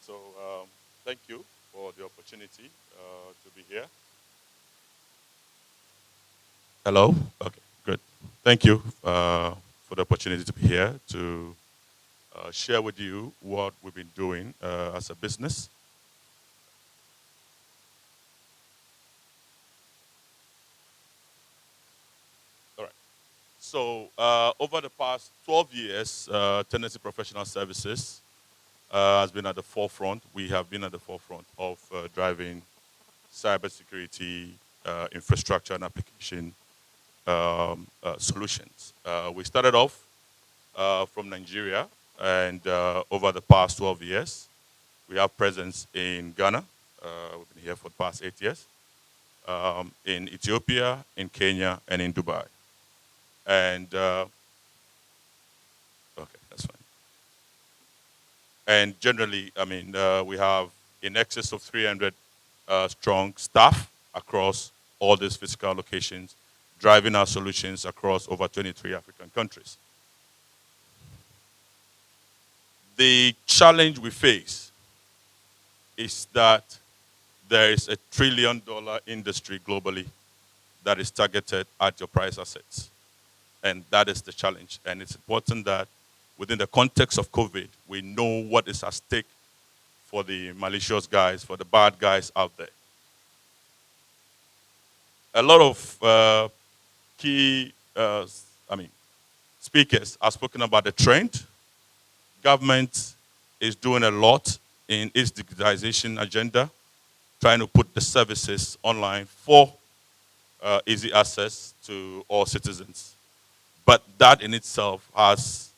So thank you for the opportunity to be here. Hello? Okay, good. Thank you for the opportunity to be here to share with you what we've been doing as a business. All right. So over the past 12 years, Tendency Professional Services has been at the forefront. We have been at the forefront of driving cybersecurity infrastructure and application solutions. We started off from Nigeria, and over the past 12 years, we have presence in Ghana. We've been here for the past 8 years, in Ethiopia, in Kenya, and in Dubai. And okay, that's fine. And generally, I mean, we have in excess of 300 strong staff across all these physical locations, driving our solutions across over 23 African countries. The challenge we face is that there is $1 trillion industry globally that is targeted at your price assets. And that is the challenge. And it's important that within the context of COVID, we know what is at stake for the malicious guys, for the bad guys out there. A lot of key, speakers have spoken about the trend. Government is doing a lot in its digitization agenda, trying to put the services online for easy access to all citizens. But that in itself has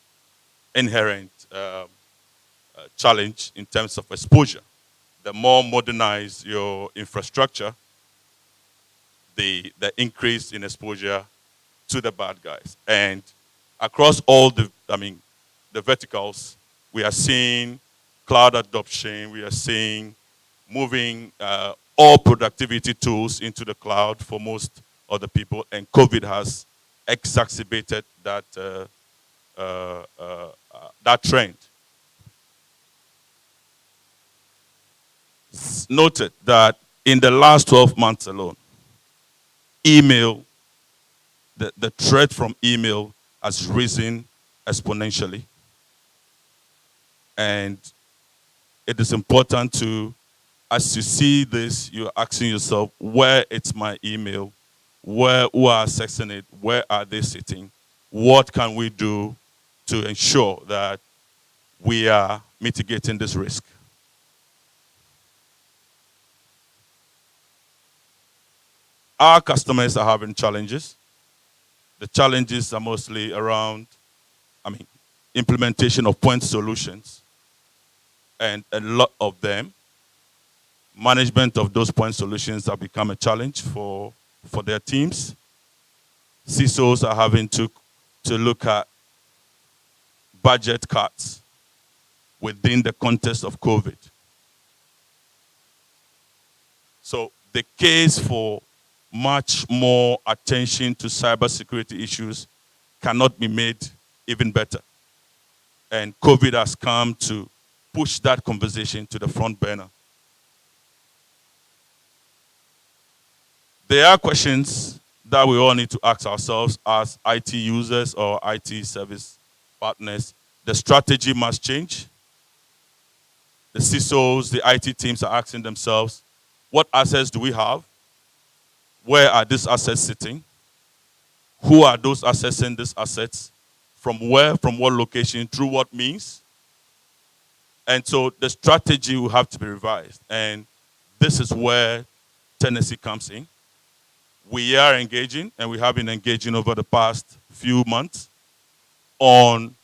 inherent challenge in terms of exposure. The more modernized your infrastructure, the increase in exposure to the bad guys. And across all the verticals, we are seeing cloud adoption, we are seeing moving all productivity tools into the cloud for most of the people, and COVID has exacerbated that trend. It's noted that in the last 12 months alone, email, the threat from email has risen exponentially. And it is important to, as you see this, you're asking yourself, where is my email? Who are accessing it? Where are they sitting? What can we do to ensure that we are mitigating this risk? Our customers are having challenges. The challenges are mostly around, implementation of point solutions. And a lot of them, management of those point solutions have become a challenge for their teams. CISOs are having to look at budget cuts within the context of COVID. So the case for much more attention to cybersecurity issues cannot be made even better. And COVID has come to push that conversation to the front burner. There are questions that we all need to ask ourselves as IT users or IT service partners. The strategy must change. The CISOs, the IT teams are asking themselves, what assets do we have? Where are these assets sitting? Who are those accessing these assets? From where, from what location, through what means? And so the strategy will have to be revised. And this is where Tennessee comes in. We are engaging, and we have been engaging over the past few months on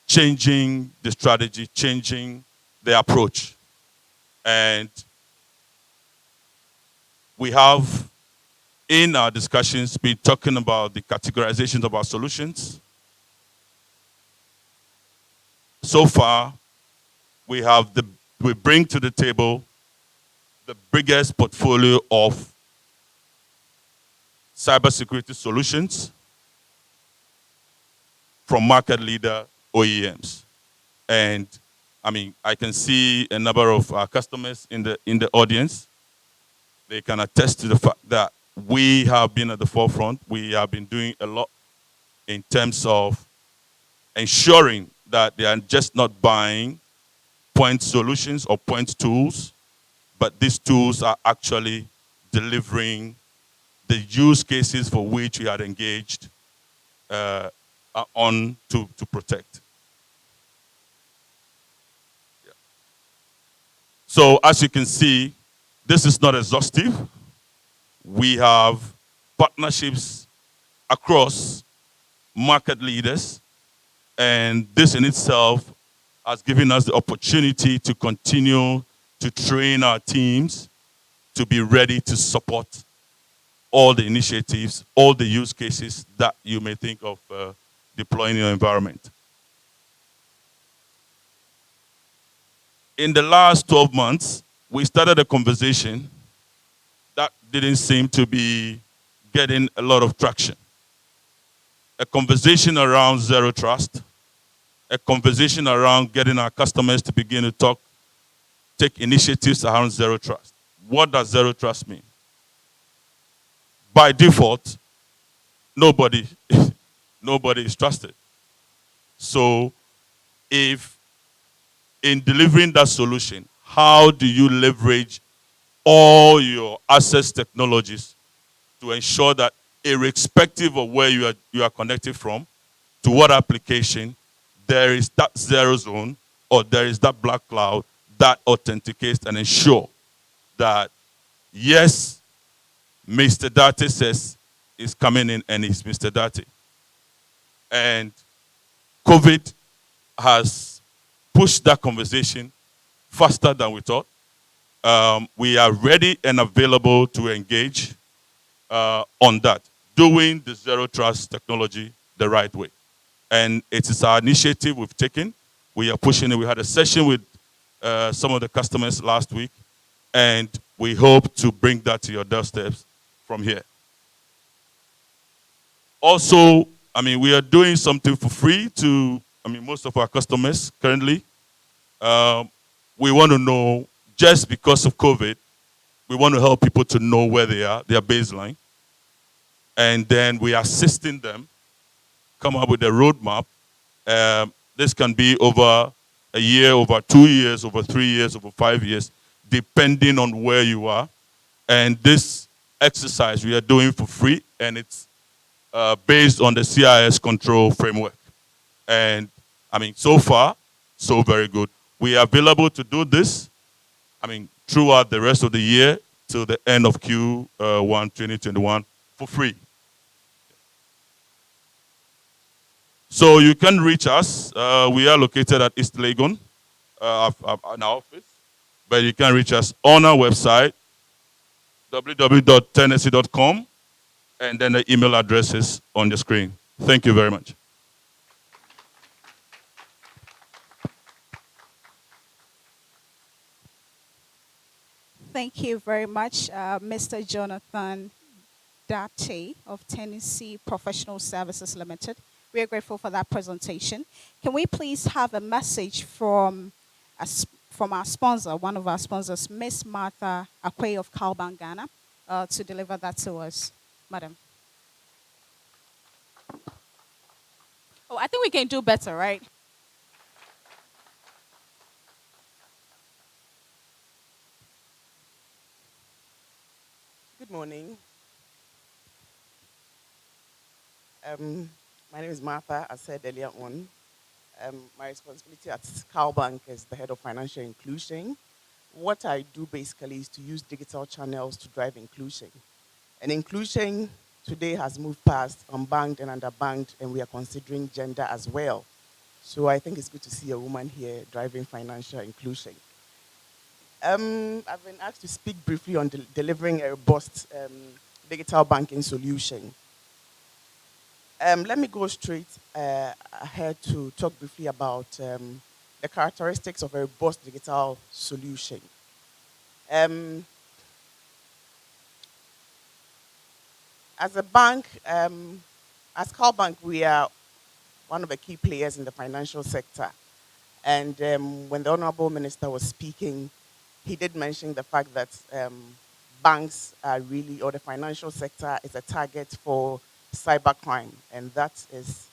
changing the strategy, changing the approach. And we have, in our discussions, been talking about the categorizations of our solutions. So far, we bring to the table the biggest portfolio of cybersecurity solutions from market leader OEMs. And I mean, I can see a number of our customers in the audience. They can attest to the fact that we have been at the forefront. We have been doing a lot in terms of ensuring that they are just not buying point solutions or point tools, but these tools are actually delivering the use cases for which we had engaged uh, on to protect. Yeah. So as you can see, this is not exhaustive. We have partnerships across market leaders, and this in itself has given us the opportunity to continue to train our teams to be ready to support all the initiatives, all the use cases that you may think of deploying in your environment. In the last 12 months, we started a conversation that didn't seem to be getting a lot of traction. A conversation around zero trust, a conversation around getting our customers to begin to take initiatives around zero trust. What does zero trust mean? By default, nobody, nobody is trusted. So if in delivering that solution, how do you leverage all your access technologies to ensure that irrespective of where you are connected from, to what application, there is that zero zone or there is that black cloud that authenticates and ensure that, yes, Mr. Dati says is coming in and it's Mr. Dati. And COVID has pushed that conversation faster than we thought. We are ready and available to engage on that, doing the zero trust technology the right way. And it is our initiative we've taken. We are pushing it. We had a session with some of the customers last week, and we hope to bring that to your doorsteps from here. Also, I mean, we are doing something for free to, I mean, most of our customers currently. Um, we want to know, just because of COVID, we want to help people to know where they are, their baseline. And then we are assisting them come up with a roadmap. This can be over a year, over 2 years, over 3 years, over 5 years, depending on where you are. And this exercise we are doing for free, and it's based on the CIS control framework. And I mean, so far, so very good. We are available to do this, I mean, throughout the rest of the year till the end of Q1 2021 for free. So you can reach us. We are located at East Legon, in our office. But you can reach us on our website, www.tennessee.com, and then the email address is on the screen. Thank you very much. Thank you very much, Mr. Jonathan Date of Tennessee Professional Services Limited. We are grateful for that presentation. Can we please have a message from from our sponsor, one of our sponsors, Miss Martha Akwe of Kalban, Ghana, to deliver that to us, madam? Oh, I think we can do better, right? Good morning. My name is Martha. I said earlier on. My responsibility at Bank is the head of financial inclusion. What I do basically is to use digital channels to drive inclusion. And inclusion today has moved past unbanked and underbanked, and we are considering gender as well. So I think it's good to see a woman here driving financial inclusion. I've been asked to speak briefly on delivering a robust digital banking solution. Let me go straight ahead to talk briefly about the characteristics of a robust digital solution. Um, as a bank, as Bank, we are one of the key players in the financial sector. And when the Honorable Minister was speaking, he did mention the fact that banks are really, or the financial sector is a target for cybercrime. And that is,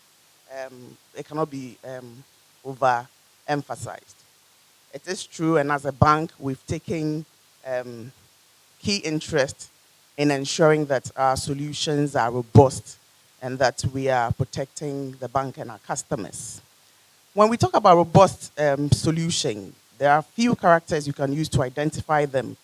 it cannot be overemphasized. It is true, and as a bank, we've taken um, key interest in ensuring that our solutions are robust and that we are protecting the bank and our customers. When we talk about robust solution, there are a few characters you can use to identify them.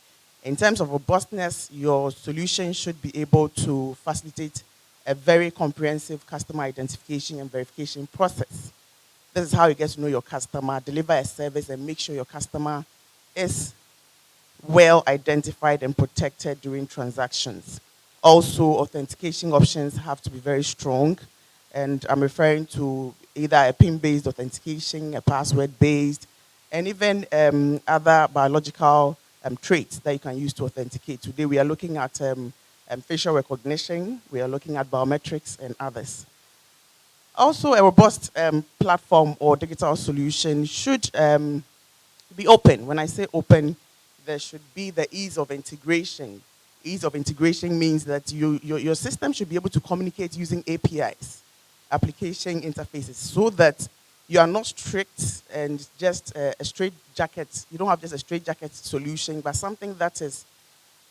In terms of robustness, your solution should be able to facilitate a very comprehensive customer identification and verification process. This is how you get to know your customer, deliver a service, and make sure your customer is well identified and protected during transactions. Also, authentication options have to be very strong. And I'm referring to either a PIN-based authentication, a password-based, and even other biological traits that you can use to authenticate. Today, we are looking at facial recognition, we are looking at biometrics, and others. Also, a robust platform or digital solution should be open. When I say open, there should be the ease of integration. Ease of integration means that your system should be able to communicate using APIs, application interfaces, so that you are not strict and just a straight jacket. You don't have just a straight jacket solution, but something that is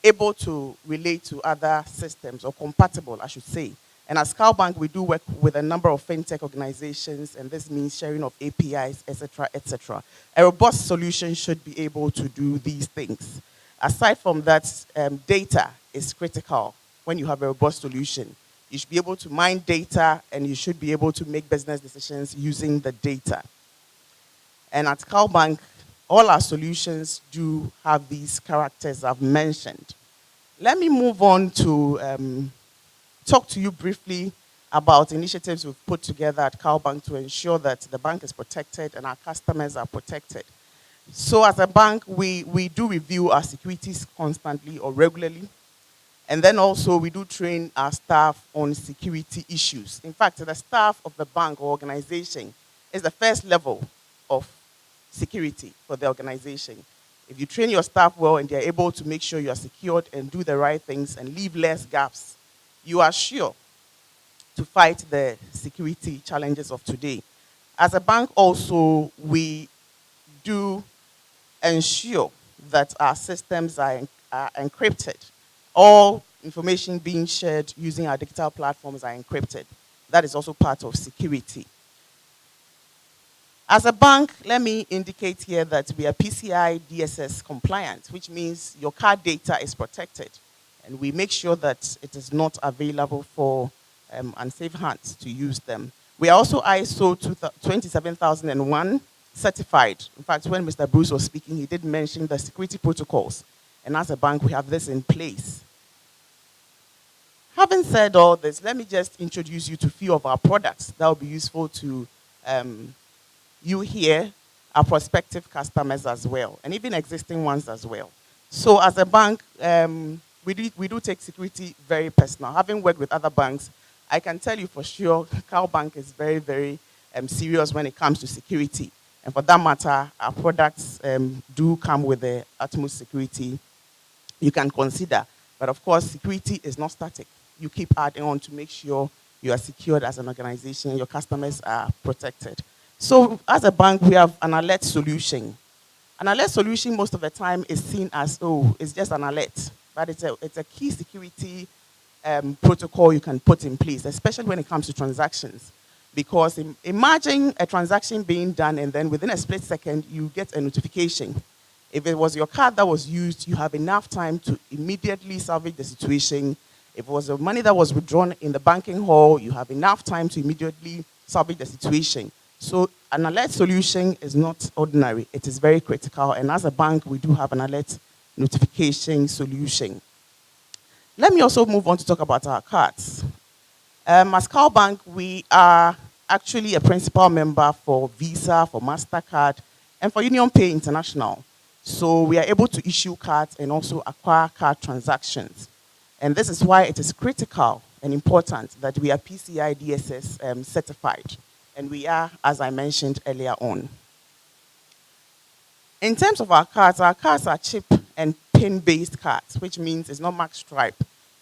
able to relate to other systems, or compatible, I should say. And as CalBank, we do work with a number of fintech organizations, and this means sharing of APIs, etc., etc. A robust solution should be able to do these things. Aside from that, data is critical when you have a robust solution. You should be able to mine data, and you should be able to make business decisions using the data. And at CalBank, all our solutions do have these characters I've mentioned. Let me move on to talk to you briefly about initiatives we've put together at CalBank to ensure that the bank is protected and our customers are protected. So as a bank, we do review our securities constantly or regularly. And then also we do train our staff on security issues. In fact, the staff of the bank or organization is the first level of security for the organization. If you train your staff well and they're able to make sure you are secured and do the right things and leave less gaps, you are sure to fight the security challenges of today. As a bank also, we do ensure that our systems are encrypted. All information being shared using our digital platforms are encrypted. That is also part of security. As a bank, let me indicate here that we are PCI DSS compliant, which means your card data is protected. And we make sure that it is not available for unsafe hands to use them. We are also ISO 27001 certified. In fact, when Mr. Bruce was speaking, he did mention the security protocols. And as a bank, we have this in place. Having said all this, let me just introduce you to a few of our products that will be useful to you here, our prospective customers as well, and even existing ones as well. So as a bank, we do take security very personal. Having worked with other banks, I can tell you for sure, CalBank is very, very serious when it comes to security. And for that matter, our products do come with the utmost security you can consider. But of course, security is not static. You keep adding on to make sure you are secured as an organization, your customers are protected. So as a bank, we have an alert solution. An alert solution most of the time is seen as, oh, it's just an alert. But it's a key security protocol you can put in place, especially when it comes to transactions. Because imagine a transaction being done and then within a split second, you get a notification. If it was your card that was used, you have enough time to immediately salvage the situation. If it was the money that was withdrawn in the banking hall, you have enough time to immediately salvage the situation. So an alert solution is not ordinary. It is very critical. And as a bank, we do have an alert notification solution. Let me also move on to talk about our cards. As CalBank, we are actually a principal member for Visa, for MasterCard, and for UnionPay International. So we are able to issue cards and also acquire card transactions. And this is why it is critical and important that we are PCI DSS certified. And we are, as I mentioned earlier on. In terms of our cards are chip and pin-based cards, which means it's not marked stripe.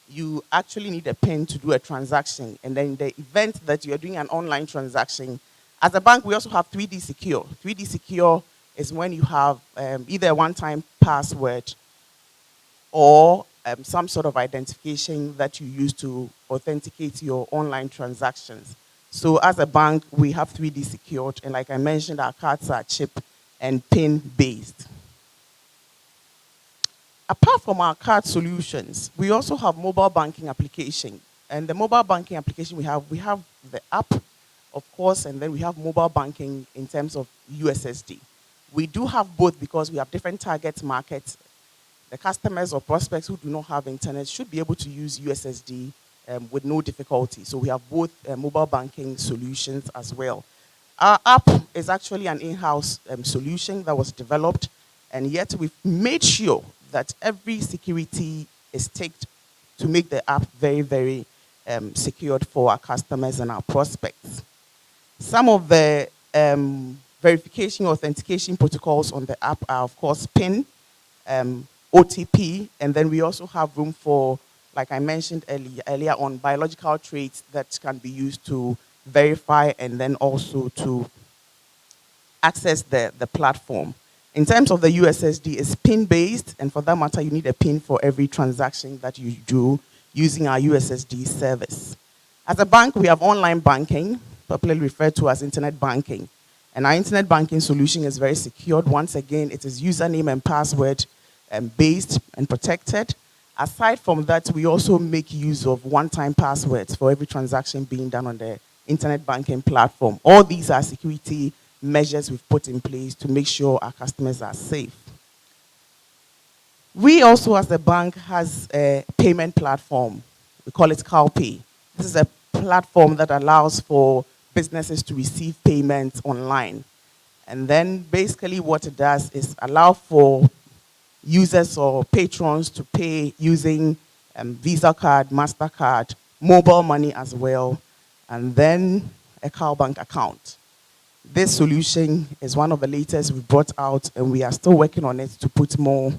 You actually need a pin to do a transaction. And then in the event that you're doing an online transaction, as a bank, we also have 3D Secure. 3D Secure is when you have either a one-time password or some sort of identification that you use to authenticate your online transactions. So as a bank, we have 3D secured, and like I mentioned, our cards are chip and pin based. Apart from our card solutions, we also have mobile banking application. And the mobile banking application we have the app, of course, and then we have mobile banking in terms of USSD. We do have both because we have different target markets. The customers or prospects who do not have internet should be able to use USSD with no difficulty. So we have both mobile banking solutions as well. Our app is actually an in-house solution that was developed, and yet we've made sure that every security is taken to make the app very, very secured for our customers and our prospects. Some of the verification authentication protocols on the app are, of course, PIN, OTP, and then we also have room for, like I mentioned earlier on, biological traits that can be used to verify and then also to access the platform. In terms of the USSD, it's PIN-based, and for that matter, you need a PIN for every transaction that you do using our USSD service. As a bank, we have online banking, popularly referred to as internet banking. And our internet banking solution is very secured. Once again, it is username and password based and protected. Aside from that, we also make use of one-time passwords for every transaction being done on the internet banking platform. All these are security measures we've put in place to make sure our customers are safe. We also, as a bank, has a payment platform. We call it CalPay. This is a platform that allows for businesses to receive payments online. And then basically what it does is allow for users or patrons to pay using Visa card, MasterCard, mobile money as well, and then a CalBank account. This solution is one of the latest we brought out, and we are still working on it to put more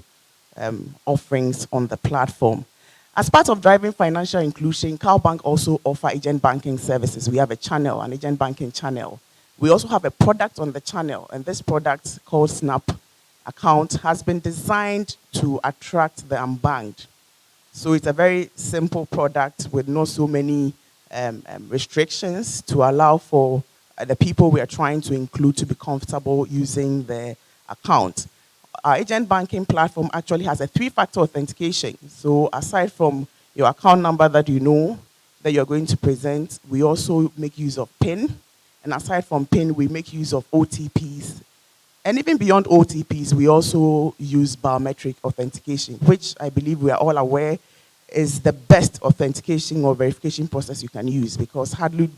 offerings on the platform. As part of driving financial inclusion, CalBank also offer agent banking services. We have a channel, an agent banking channel. We also have a product on the channel, and this product called Snap Account has been designed to attract the unbanked. So it's a very simple product with not so many restrictions to allow for the people we are trying to include to be comfortable using the account. Our agent banking platform actually has a 3-factor authentication. So aside from your account number that you know that you're going to present, we also make use of PIN. And aside from PIN, we make use of OTPs. And even beyond OTPs, we also use biometric authentication, which I believe we are all aware is the best authentication or verification process you can use, because hardly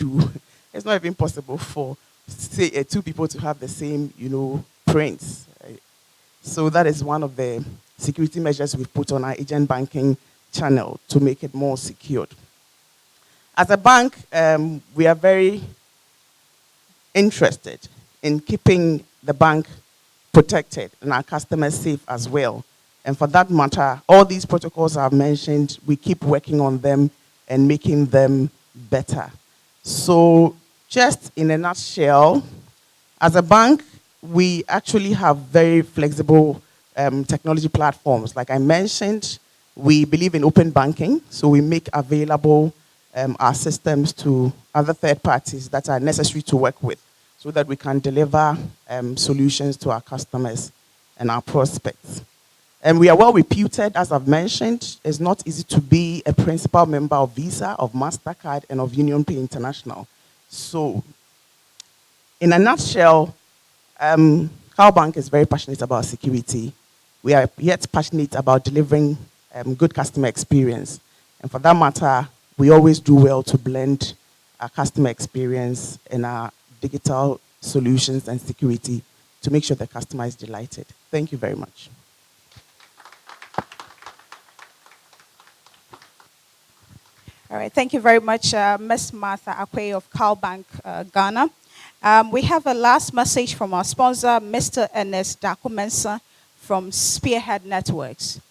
it's not even possible for, say, 2 people to have the same, prints. Right? So that is one of the security measures we've put on our agent banking channel to make it more secured. As a bank, we are very interested in keeping the bank protected and our customers safe as well. And for that matter, all these protocols I've mentioned, we keep working on them and making them better. So just in a nutshell, as a bank, we actually have very flexible technology platforms. Like I mentioned, we believe in open banking, so we make available our systems to other third parties that are necessary to work with, so that we can deliver solutions to our customers and our prospects. And we are well reputed, as I've mentioned. It's not easy to be a principal member of Visa, of MasterCard, and of UnionPay International. So, in a nutshell, CalBank is very passionate about security. We are yet passionate about delivering good customer experience. And for that matter, we always do well to blend our customer experience and our digital solutions and security to make sure the customer is delighted. Thank you very much. All right, thank you very much, Ms. Martha Akwe of CalBank, Ghana. We have a last message from our sponsor, Mr. Ernest Dakumensa from Spearhead Networks.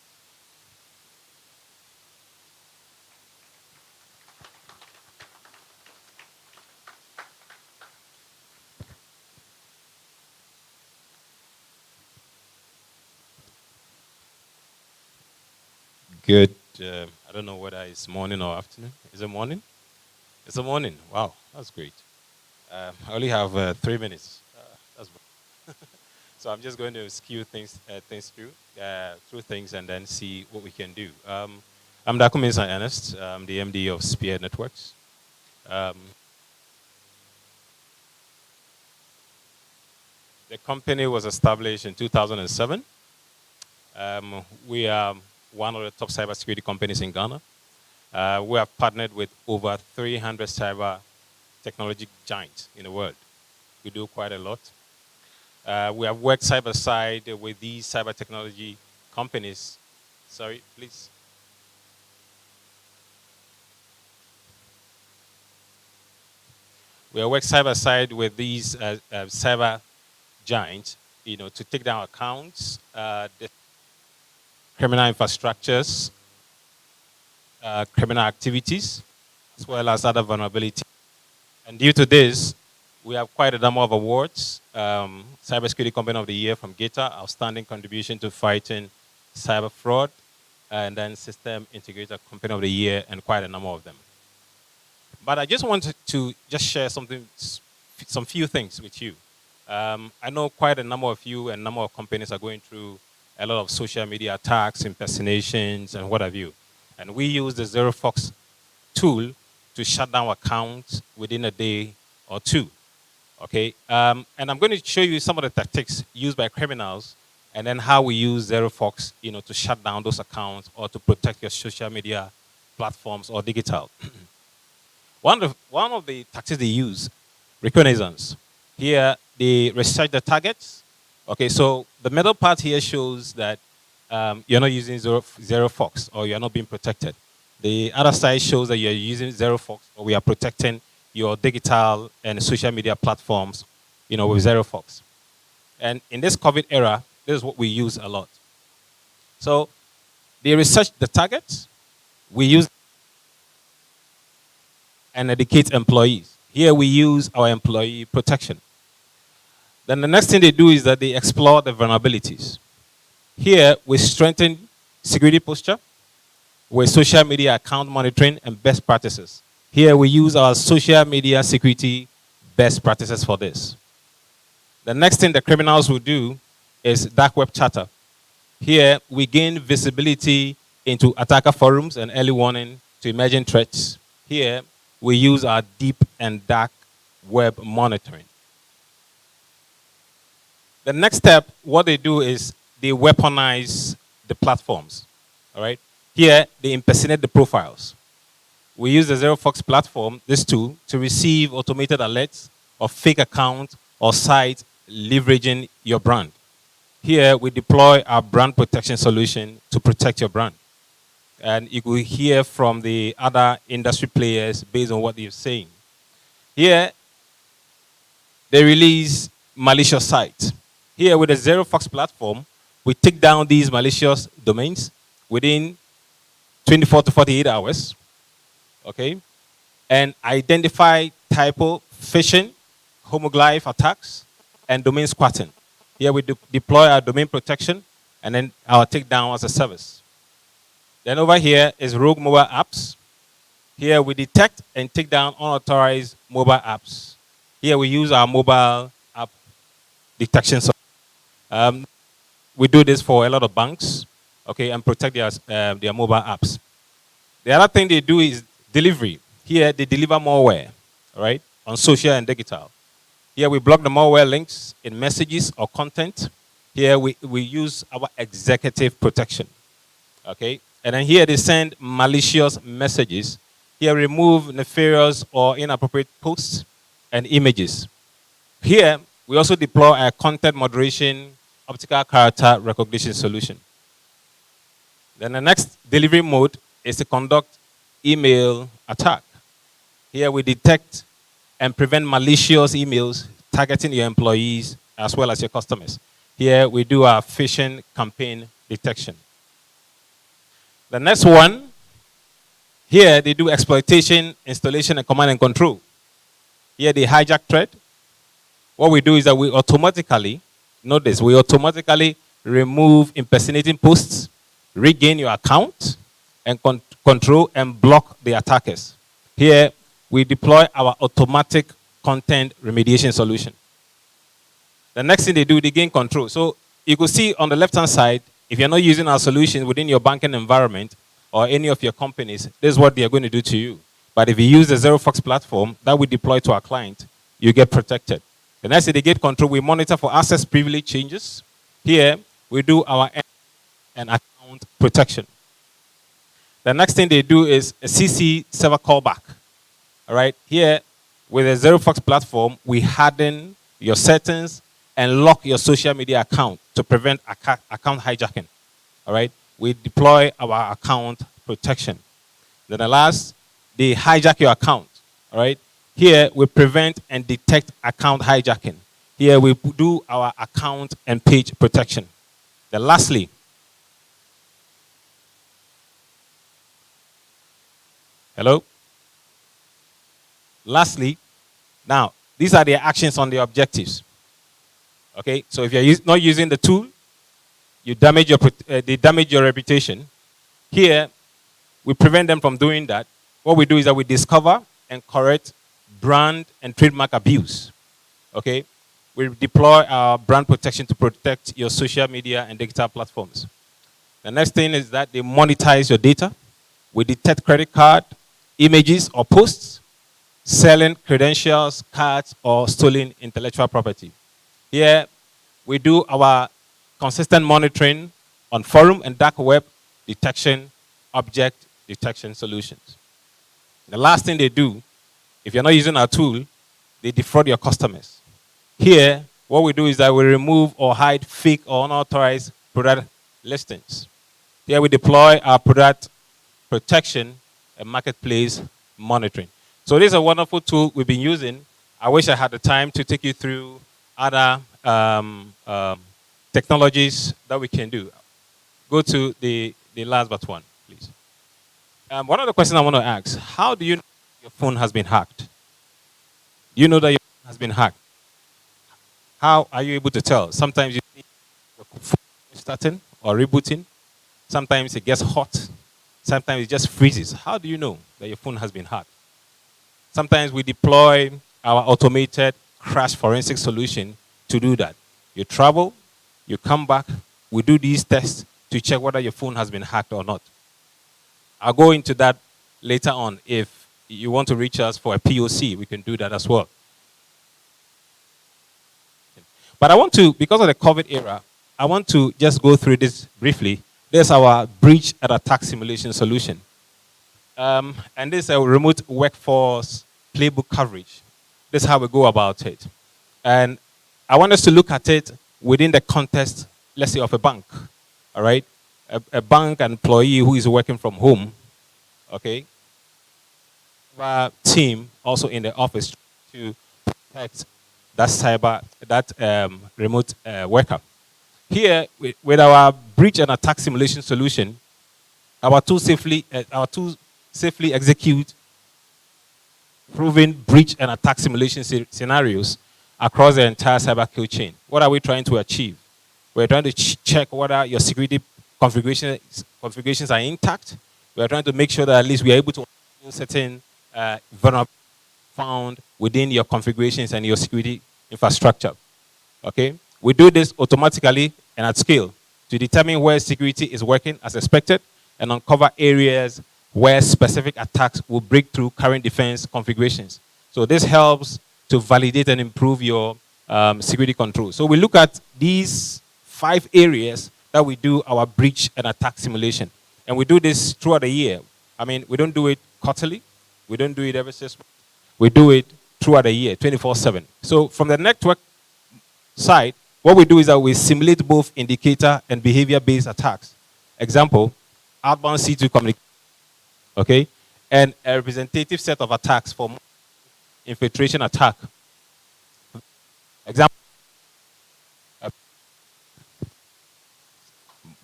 Good. I don't know whether it's morning or afternoon. Is it morning? It's a morning. Wow, that's great. I only have 3 minutes. That's so I'm just going to skew things through things, and then see what we can do. I'm Dakumensa Ernest. I'm the MD of Spear Networks. The company was established in 2007. We are one of the top cybersecurity companies in Ghana. We have partnered with over 300 cyber technology giants in the world. We do quite a lot. We have worked side by side with these cyber technology companies. Sorry, please. We have worked side by side with these cyber giants, to take down accounts, the criminal infrastructures, criminal activities, as well as other vulnerabilities. And due to this, we have quite a number of awards. Cybersecurity Company of the Year from GITA, outstanding contribution to fighting cyber fraud, and then System Integrator Company of the Year, and quite a number of them. But I just wanted to just share some few things with you. I know quite a number of you and a number of companies are going through a lot of social media attacks, impersonations, and what have you. And we use the Zero Fox tool to shut down accounts within a day or two. Okay, and I'm going to show you some of the tactics used by criminals, and then how we use Zero Fox, to shut down those accounts or to protect your social media platforms or digital. One of the tactics they use, reconnaissance. Here, they research the targets. Okay, so the middle part here shows that you're not using Zero Fox, or you're not being protected. The other side shows that you're using Zero Fox, or we are protecting your digital and social media platforms, with Zero Fox. And in this COVID era, this is what we use a lot. So they research the targets. We use and educate employees. Here we use our employee protection. Then the next thing they do is that they explore the vulnerabilities. Here we strengthen security posture with social media account monitoring and best practices. Here we use our social media security best practices for this. The next thing the criminals will do is dark web chatter. Here we gain visibility into attacker forums and early warning to emerging threats. Here we use our deep and dark web monitoring. The next step, what they do is they weaponize the platforms. All right. Here they impersonate the profiles. We use the Zero Fox platform, this tool, to receive automated alerts of fake accounts or sites leveraging your brand. Here we deploy our brand protection solution to protect your brand. And you will hear from the other industry players based on what they're saying. Here, they release malicious sites. Here with the Zero Fox platform, we take down these malicious domains within 24 to 48 hours, okay? And identify typo, phishing, homoglyph attacks, and domain squatting. Here we deploy our domain protection and then our takedown as a service. Then over here is rogue mobile apps. Here we detect and take down unauthorized mobile apps. Here we use our mobile app detection. We do this for a lot of banks, okay, and protect their mobile apps. The other thing they do is delivery. Here they deliver malware, all right, on social and digital. Here we block the malware links in messages or content. Here we use our executive protection, okay. And then here they send malicious messages. Here remove nefarious or inappropriate posts and images. Here we also deploy a content moderation optical character recognition solution. Then the next delivery mode is to conduct email attack. Here we detect and prevent malicious emails targeting your employees as well as your customers. Here we do our phishing campaign detection. The next one, here they do exploitation, installation, and command and control. Here they hijack thread. What we do is that we automatically, notice, we automatically remove impersonating posts, regain your account, and control and block the attackers. Here, we deploy our automatic content remediation solution. The next thing they do, they gain control. So you could see on the left-hand side, if you're not using our solution within your banking environment or any of your companies, this is what they are going to do to you. But if you use the ZeroFox platform that we deploy to our client, you get protected. The next thing they get control, we monitor for access privilege changes. Here, we do our and account protection. The next thing they do is a CC server callback. All right, here with the ZeroFox platform, we harden your settings and lock your social media account to prevent account hijacking. All right, we deploy our account protection. Then the last, they hijack your account. All right, here we prevent and detect account hijacking. Here we do our account and page protection. Then lastly, hello? Lastly, now, these are the actions on the objectives. Okay, so if you're not using the tool, you damage they damage your reputation. Here, we prevent them from doing that. What we do is that we discover and correct brand and trademark abuse. Okay, we deploy our brand protection to protect your social media and digital platforms. The next thing is that they monetize your data. We detect credit card, images, or posts, selling credentials, cards, or stolen intellectual property. Here, we do our consistent monitoring on forum and dark web detection, object detection solutions. The last thing they do, if you're not using our tool, they defraud your customers. Here, what we do is that we remove or hide fake or unauthorized product listings. Here, we deploy our product protection and marketplace monitoring. So this is a wonderful tool we've been using. I wish I had the time to take you through other technologies that we can do. Go to the last but one, please. One of the questions I want to ask, how do you know your phone has been hacked? Do you know that your phone has been hacked? How are you able to tell? Sometimes you see your phone starting or rebooting. Sometimes it gets hot. Sometimes it just freezes. How do you know that your phone has been hacked? Sometimes we deploy our automated crash forensic solution to do that. You travel, you come back, we do these tests to check whether your phone has been hacked or not. I'll go into that later on. If you want to reach us for a POC, we can do that as well. But I want to, because of the COVID era, I want to just go through this briefly. There's our breach and attack simulation solution. And this is a remote workforce playbook coverage. This is how we go about it. And I want us to look at it within the context, let's say, of a bank. All right? A bank employee who is working from home, okay? Our team also in the office to protect that remote worker. Here, with our breach and attack simulation solution, our two safely execute proven breach and attack simulation scenarios across the entire cyber kill chain. What are we trying to achieve? We're trying to check whether your security configurations are intact. We're trying to make sure that at least we are able to do certain vulnerabilities found within your configurations and your security infrastructure. Okay? We do this automatically and at scale to determine where security is working as expected and uncover areas where specific attacks will break through current defense configurations. So this helps to validate and improve your security control. So we look at these 5 areas that we do our breach and attack simulation. And we do this throughout the year. I mean, we don't do it quarterly. We don't do it every 6 months. We do it throughout the year, 24/7. So from the network side, what we do is that we simulate both indicator and behavior-based attacks. Example, outbound C2 communication. Okay? And a representative set of attacks for infiltration attack. Example,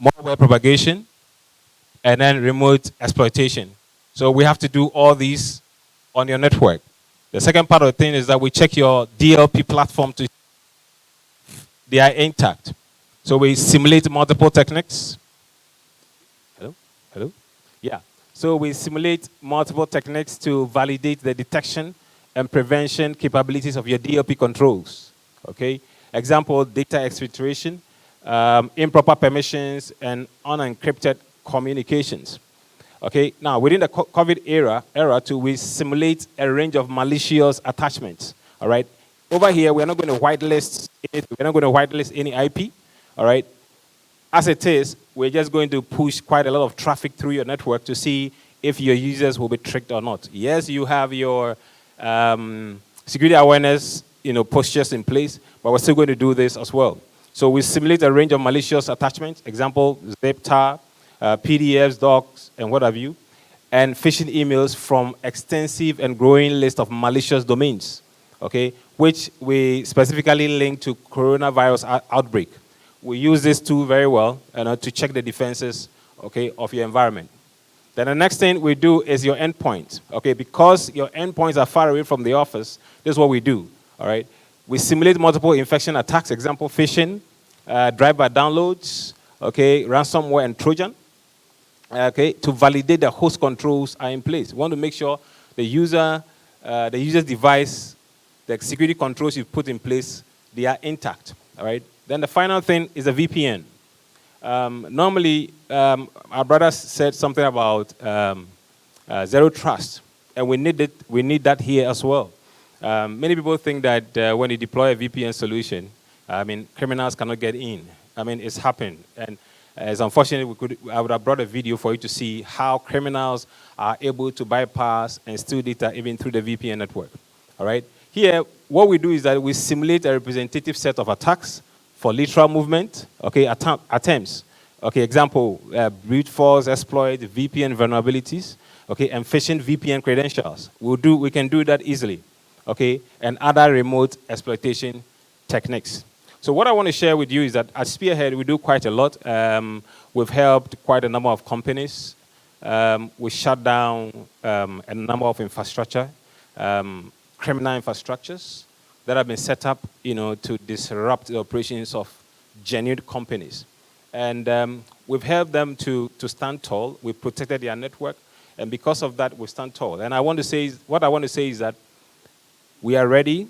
malware propagation, and then remote exploitation. So we have to do all these on your network. The second part of the thing is that we check your DLP platform to they are intact. So we simulate multiple techniques. Hello? Hello? Yeah. So we simulate multiple techniques to validate the detection and prevention capabilities of your DLP controls. Okay? Example, data exfiltration, improper permissions, and unencrypted communications. Okay, now within the COVID era too, we simulate a range of malicious attachments. All right, over here we're not going to whitelist it. We're not going to whitelist any IP. All right, as it is, we're just going to push quite a lot of traffic through your network to see if your users will be tricked or not. Yes, you have your security awareness, postures in place, but we're still going to do this as well. So we simulate a range of malicious attachments. Example, zip tar, PDFs, docs, and what have you, and phishing emails from extensive and growing list of malicious domains, okay, which we specifically link to coronavirus outbreak. We use this tool very well to check the defenses, okay, of your environment. Then the next thing we do is your endpoint, okay, because your endpoints are far away from the office. This is what we do, all right. We simulate multiple infection attacks, example, phishing, drive-by downloads, okay, ransomware and Trojan. Okay, to validate the host controls are in place. We want to make sure the user's device, the security controls you put in place, they are intact. All right. Then the final thing is a VPN. Normally, our brother said something about zero trust, and we need it. We need that here as well. Many people think that when you deploy a VPN solution, criminals cannot get in. It's happened, and it's unfortunate. I would have brought a video for you to see how criminals are able to bypass and steal data even through the VPN network. All right. Here, what we do is that we simulate a representative set of attacks for literal movement. Okay, attempts. Okay, example: brute force exploit, VPN vulnerabilities. Okay, and phishing VPN credentials. We can do that easily. Okay, and other remote exploitation techniques. So what I want to share with you is that at Spearhead, we do quite a lot. We've helped quite a number of companies. We shut down a number of infrastructure, criminal infrastructures that have been set up, to disrupt the operations of genuine companies. And we've helped them to stand tall. We've protected their network. And because of that, we stand tall. And what I want to say is that we are ready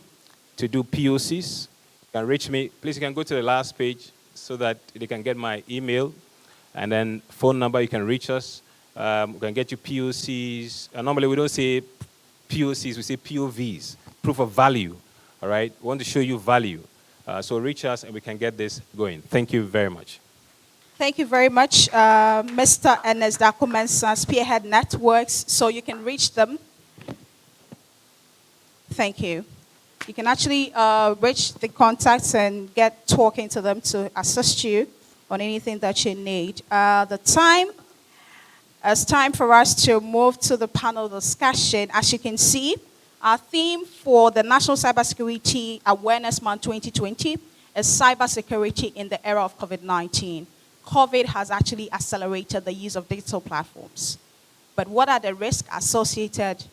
to do POCs. You can reach me. Please, you can go to the last page so that they can get my email and then phone number. You can reach us. We can get you POCs. And normally we don't say POCs, we say POVs, proof of value. All right? We want to show you value. So reach us and we can get this going. Thank you very much. Thank you very much, Mr. Ernest Dakumensa, Spearhead Networks. So you can reach them. Thank you. You can actually reach the contacts and get talking to them to assist you on anything that you need. It's time for us to move to the panel discussion. As you can see, our theme for the National Cybersecurity Awareness Month 2020 is cybersecurity in the era of COVID-19. COVID has actually accelerated the use of digital platforms. But what are the risks associated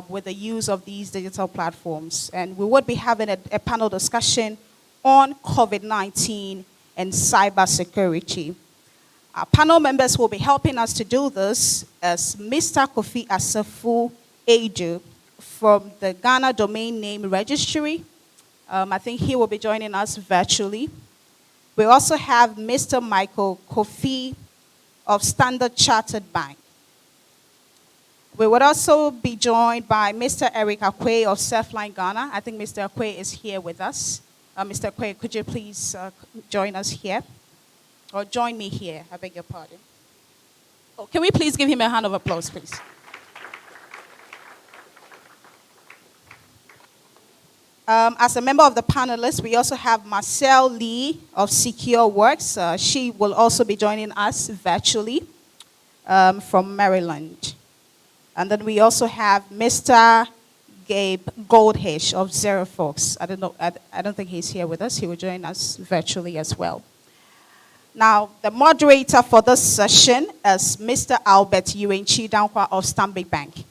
with the use of these digital platforms? And we would be having a panel discussion on COVID-19 and cybersecurity. Our panel members will be helping us to do this as Mr. Kofi Asafu Edu from the Ghana Domain Name Registry. I think he will be joining us virtually. We also have Mr. Michael Kofi of Standard Chartered Bank. We would also be joined by Mr. Eric Akwe of Surfline Ghana. I think Mr. Akwe is here with us. Mr. Akwe, could you please join us here? Or join me here, I beg your pardon. Oh, can we please give him a hand of applause, please? As a member of the panelists, we also have Marcel Lee of Secure Works. She will also be joining us virtually from Maryland. And then we also have Mr. Gabe Goldhish of Zero Fox. I don't know. I don't think he's here with us. He will join us virtually as well. Now, the moderator for this session is Mr. Albert Uenchi Dankwa of Stanbic Bank.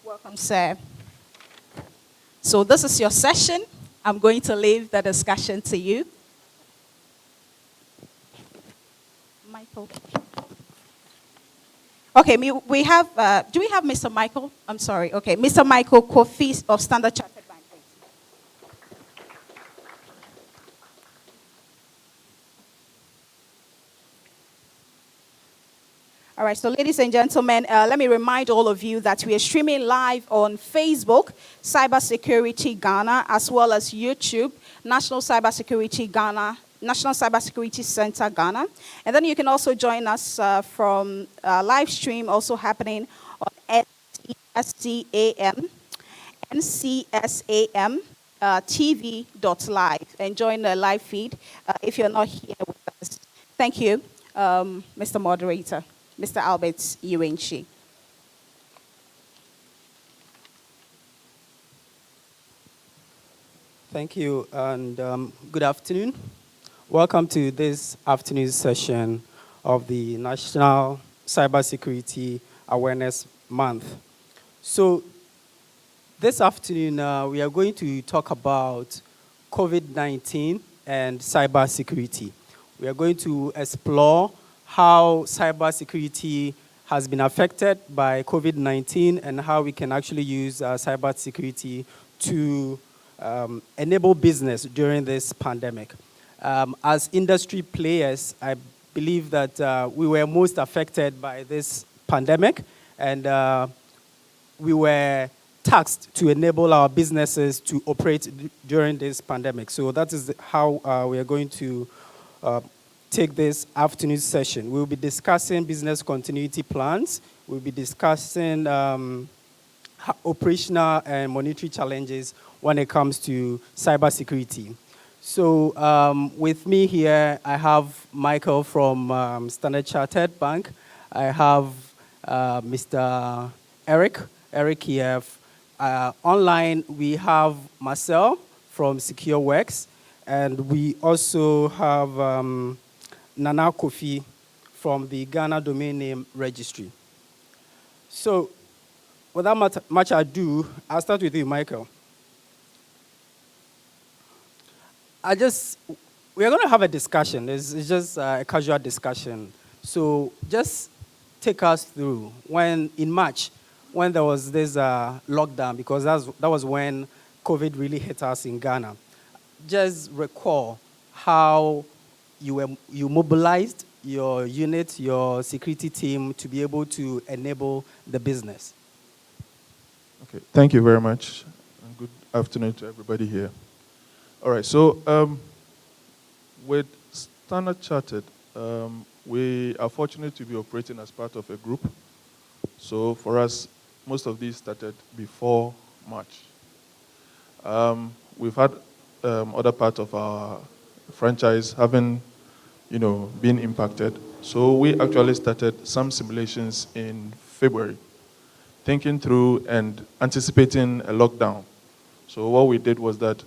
Welcome, sir. So this is your session. I'm going to leave the discussion to you. Michael. Okay, we have, do we have Mr. Michael? I'm sorry. Okay, Mr. Michael Kofi of Standard Chartered Bank, please. All right, so ladies and gentlemen, let me remind all of you that we are streaming live on Facebook, Cybersecurity Ghana, as well as YouTube, National Cybersecurity Ghana, National Cybersecurity Center Ghana. And then you can also join us from live stream also happening on NCSAM, TV.live, and join the live feed if you're not here with us. Thank you, Mr. Moderator. Mr. Albert Uenchi. Thank you, and good afternoon. Welcome to this afternoon's session of the National Cybersecurity Awareness Month. So, this afternoon, we are going to talk about COVID-19 and cybersecurity. We are going to explore how cybersecurity has been affected by COVID-19 and how we can actually use cybersecurity to enable business during this pandemic. As industry players, I believe that we were most affected by this pandemic, and we were tasked to enable our businesses to operate during this pandemic. So that is how we are going to take this afternoon session. We'll be discussing business continuity plans. We'll be discussing operational and monetary challenges when it comes to cybersecurity. So with me here, I have Michael from Standard Chartered Bank. I have Mr. Eric here. Online, we have Marcel from SecureWorks, and we also have Nana Kofi from the Ghana Domain Name Registry. So, without much ado, I'll start with you, Michael. We are going to have a discussion. It's just a casual discussion. So, just take us through when, in March, when there was this lockdown, because that was when COVID really hit us in Ghana. Just recall how you mobilized your unit, your security team to be able to enable the business. Okay, thank you very much. And good afternoon to everybody here. All right, so with Standard Chartered, we are fortunate to be operating as part of a group. So for us, most of these started before March. We've had other parts of our franchise having, been impacted. So we actually started some simulations in February, thinking through and anticipating a lockdown. So what we did was that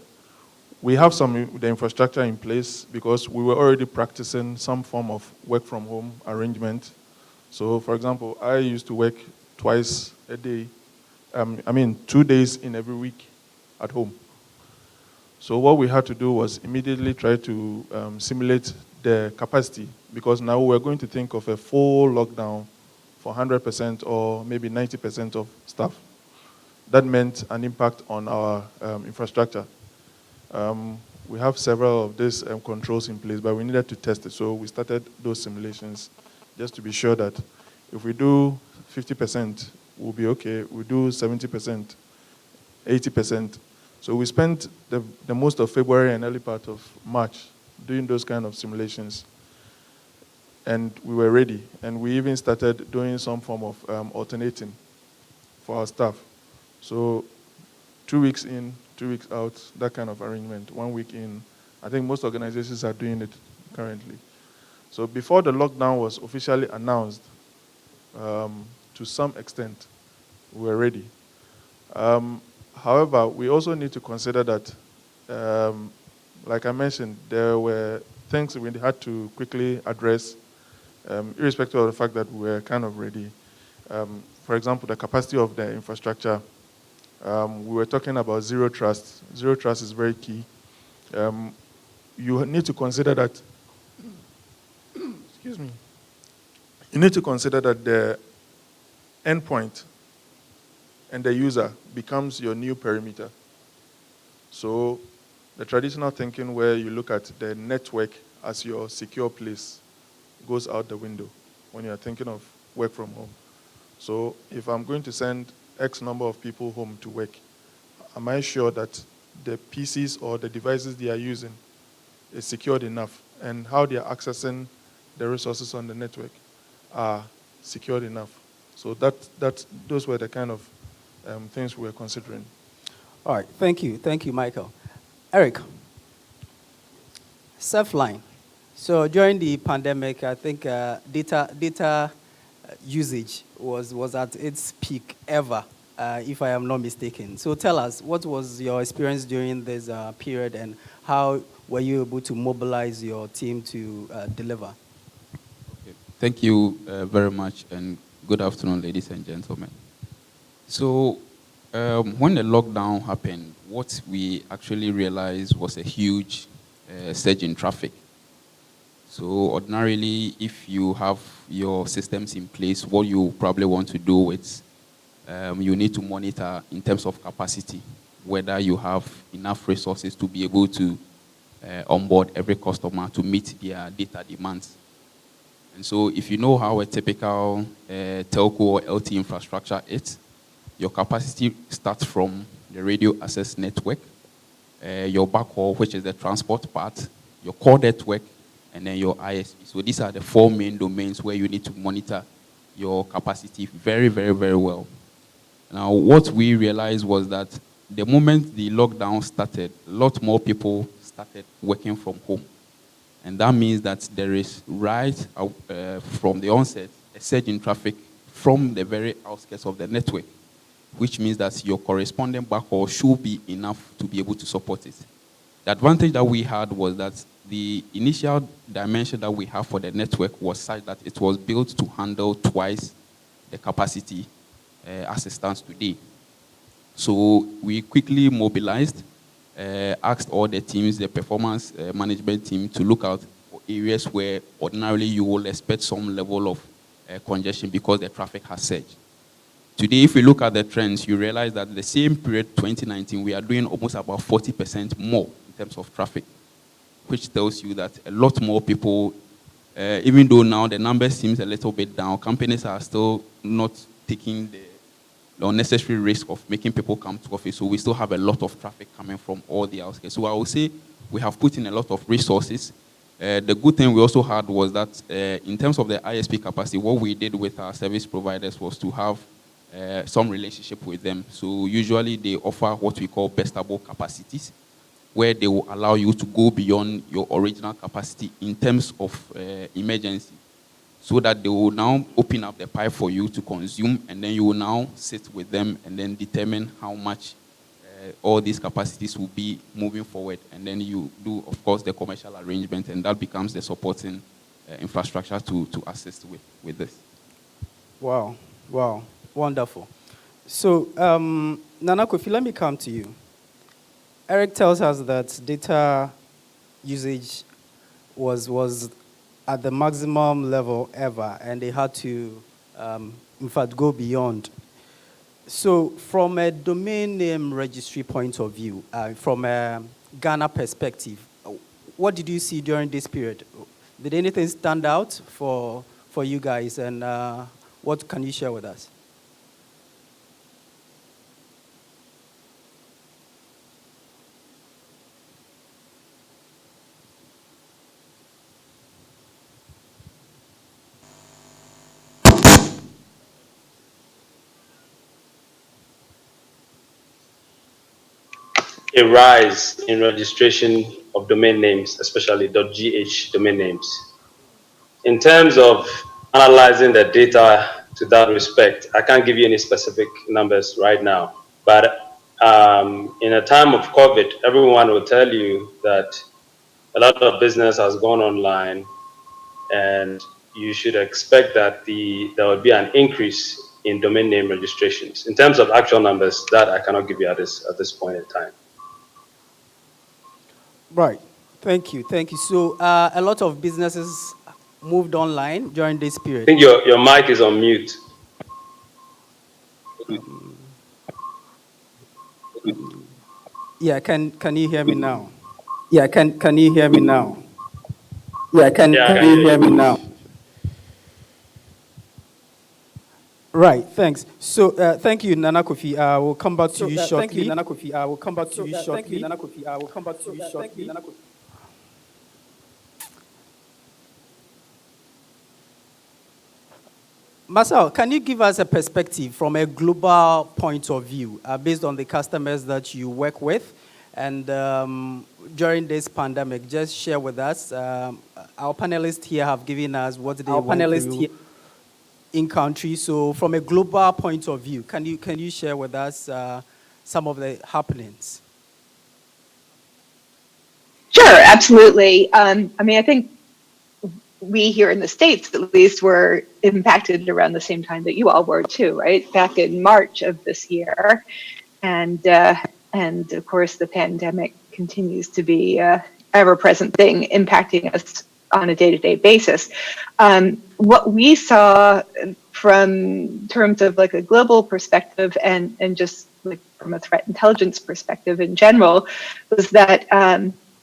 we have the infrastructure in place because we were already practicing some form of work from home arrangement. So for example, I used to work twice a day, 2 days in every week at home. So what we had to do was immediately try to simulate the capacity, because now we're going to think of a full lockdown for 100% or maybe 90% of staff. That meant an impact on our infrastructure. We have several of these controls in place, but we needed to test it. So we started those simulations just to be sure that if we do 50%, we'll be okay. We do 70%, 80%. So we spent the most of February and early part of March doing those kind of simulations. And we were ready. And we even started doing some form of alternating for our staff. So 2 weeks in, 2 weeks out, that kind of arrangement. 1 week in. I think most organizations are doing it currently. So before the lockdown was officially announced, to some extent, we were ready. However, we also need to consider that, like I mentioned, there were things we had to quickly address, irrespective of the fact that we were kind of ready. For example, the capacity of the infrastructure. We were talking about zero trust. Zero trust is very key. You need to consider that, excuse me, you need to consider that the endpoint and the user becomes your new perimeter. So the traditional thinking where you look at the network as your secure place goes out the window when you're thinking of work from home. So if I'm going to send X number of people home to work, am I sure that the PCs or the devices they are using is secured enough, and how they are accessing the resources on the network are secured enough? So those were the kind of things we were considering. All right, thank you, Michael. Eric, Selfline. So during the pandemic, I think data usage was at its peak ever, if I am not mistaken. So tell us, what was your experience during this period, and how were you able to mobilize your team to deliver? Okay. Thank you very much, and good afternoon, ladies and gentlemen. So, when the lockdown happened, what we actually realized was a huge surge in traffic. So, ordinarily, if you have your systems in place, what you probably want to do is you need to monitor in terms of capacity, whether you have enough resources to be able to onboard every customer to meet their data demands. And so if you know how a typical telco or LT infrastructure is, your capacity starts from the radio access network, your backhaul, which is the transport part, your core network, and then your ISP. So these are the four main domains where you need to monitor your capacity very, very, very well. Now, what we realized was that the moment the lockdown started, a lot more people started working from home. And that means that there is, from the onset, a surge in traffic from the very outskirts of the network, which means that your corresponding backhaul should be enough to be able to support it. The advantage that we had was that the initial dimension that we have for the network was such that it was built to handle twice the capacity as it stands today. So we quickly mobilized, asked all the teams, the performance management team, to look out for areas where ordinarily you will expect some level of congestion because the traffic has surged. Today, if we look at the trends, you realize that the same period, 2019, we are doing almost about 40% more in terms of traffic, which tells you that a lot more people, even though now the number seems a little bit down, companies are still not taking the unnecessary risk of making people come to office. So we still have a lot of traffic coming from all the outskirts. So I would say we have put in a lot of resources. The good thing we also had was that in terms of the ISP capacity, what we did with our service providers was to have some relationship with them. So usually they offer what we call bestable capacities, where they will allow you to go beyond your original capacity in terms of emergency, so that they will now open up the pipe for you to consume, and then you will now sit with them and then determine how much all these capacities will be moving forward. And then you do, of course, the commercial arrangement, and that becomes the supporting infrastructure to assist with this. Wow, wonderful. So, Nana Kofi, let me come to you. Eric tells us that data usage was at the maximum level ever, and they had to, in fact, go beyond. So, from a domain name registry point of view, from a Ghana perspective, what did you see during this period? Did anything stand out for you guys, and what can you share with us? A rise in registration of domain names, especially .gh domain names. In terms of analyzing the data to that respect, I can't give you any specific numbers right now. But in a time of COVID, everyone will tell you that a lot of business has gone online, and you should expect that there will be an increase in domain name registrations. In terms of actual numbers, that I cannot give you at this point in time. Right. Thank you. Thank you. So a lot of businesses moved online during this I period. think your mic is on mute. Yeah. Can you hear me now? Yeah, can you hear me now? Yeah, Yeah, I can can you hear hear you. me now? Right. Thanks. So thank you, Nana Kofi. I will come back to you Thank you, shortly. Nana Kofi. I will come back to you shortly. Thank you, Nana Kofi. I will come back to you shortly. Marcel, can you give us a perspective from a global point of view based on the customers that you work with? And during this pandemic, just share with us. Our panelists here have given us what they went through in country. So, from a global point of view, can you share with us some of the happenings? Sure, absolutely. I mean, I think we here in the States, at least, were impacted around the same time that you all were too, right? Back in March of this year. And of course, the pandemic continues to be a ever-present thing impacting us on a day-to-day basis. What we saw from terms of like a global perspective and just like from a threat intelligence perspective in general was that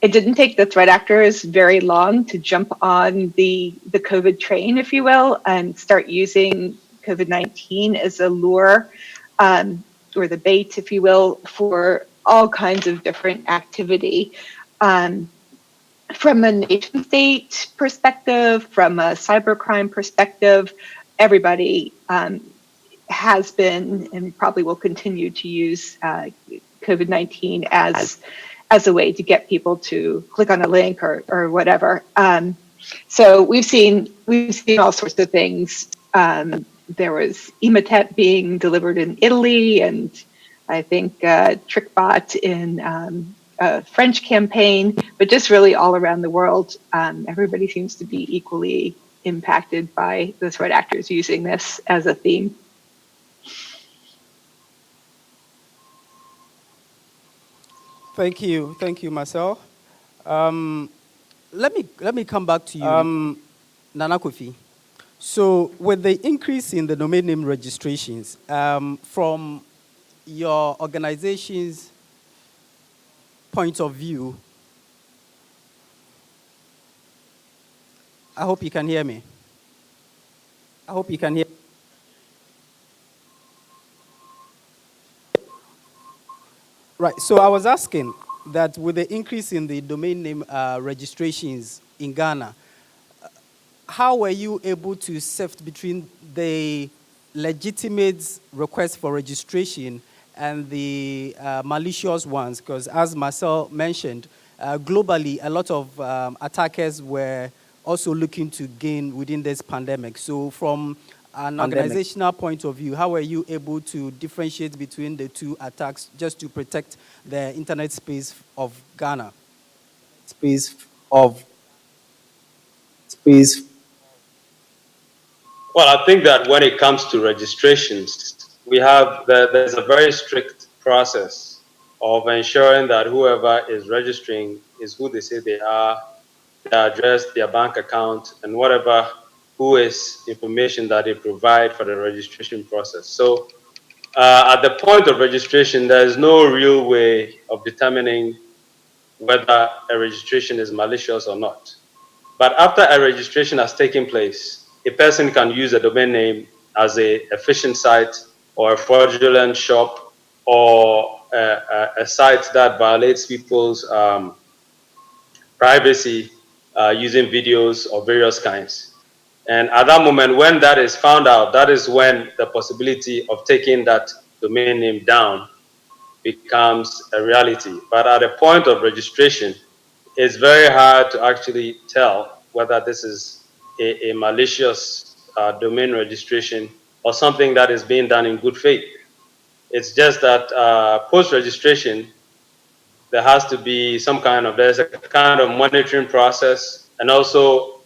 it didn't take the threat actors very long to jump on the COVID train, if you will, and start using COVID-19 as a lure or the bait, if you will, for all kinds of different activity. From a nation state perspective, from a cybercrime perspective, everybody has been and probably will continue to use COVID-19 as a way to get people to click on a link or whatever. So we've seen all sorts of things. There was Emotet being delivered in Italy, and I think TrickBot in a French campaign, but just really all around the world, everybody seems to be equally impacted by the threat actors using this as a theme. Thank you, Marcel. Let me come back to you, Nana Kofi. So, with the increase in the domain name registrations, from your organization's point of view, I hope you can hear me. I hope you can hear. Right. So I was asking that with the increase in the domain name registrations in Ghana, how were you able to sift between the legitimate request for registration and the malicious ones? Because as Marcel mentioned, globally, a lot of attackers were also looking to gain within this pandemic. So from an organizational point of view, how were you able to differentiate between the two attacks just to protect the internet space of Ghana? Space. Well, I think that when it comes to registrations, there's a very strict process of ensuring that whoever is registering is who they say they are, their address, their bank account, and whatever who is information that they provide for the registration process. So at the point of registration, there is no real way of determining whether a registration is malicious or not. But after a registration has taken place, a person can use a domain name as a phishing site or a fraudulent shop or a site that violates people's privacy using videos of various kinds. And at that moment, when that is found out, that is when the possibility of taking that domain name down becomes a reality. But at the point of registration, it's very hard to actually tell whether this is a malicious domain registration or something that is being done in good faith. It's just that post-registration, there's a kind of monitoring process, and also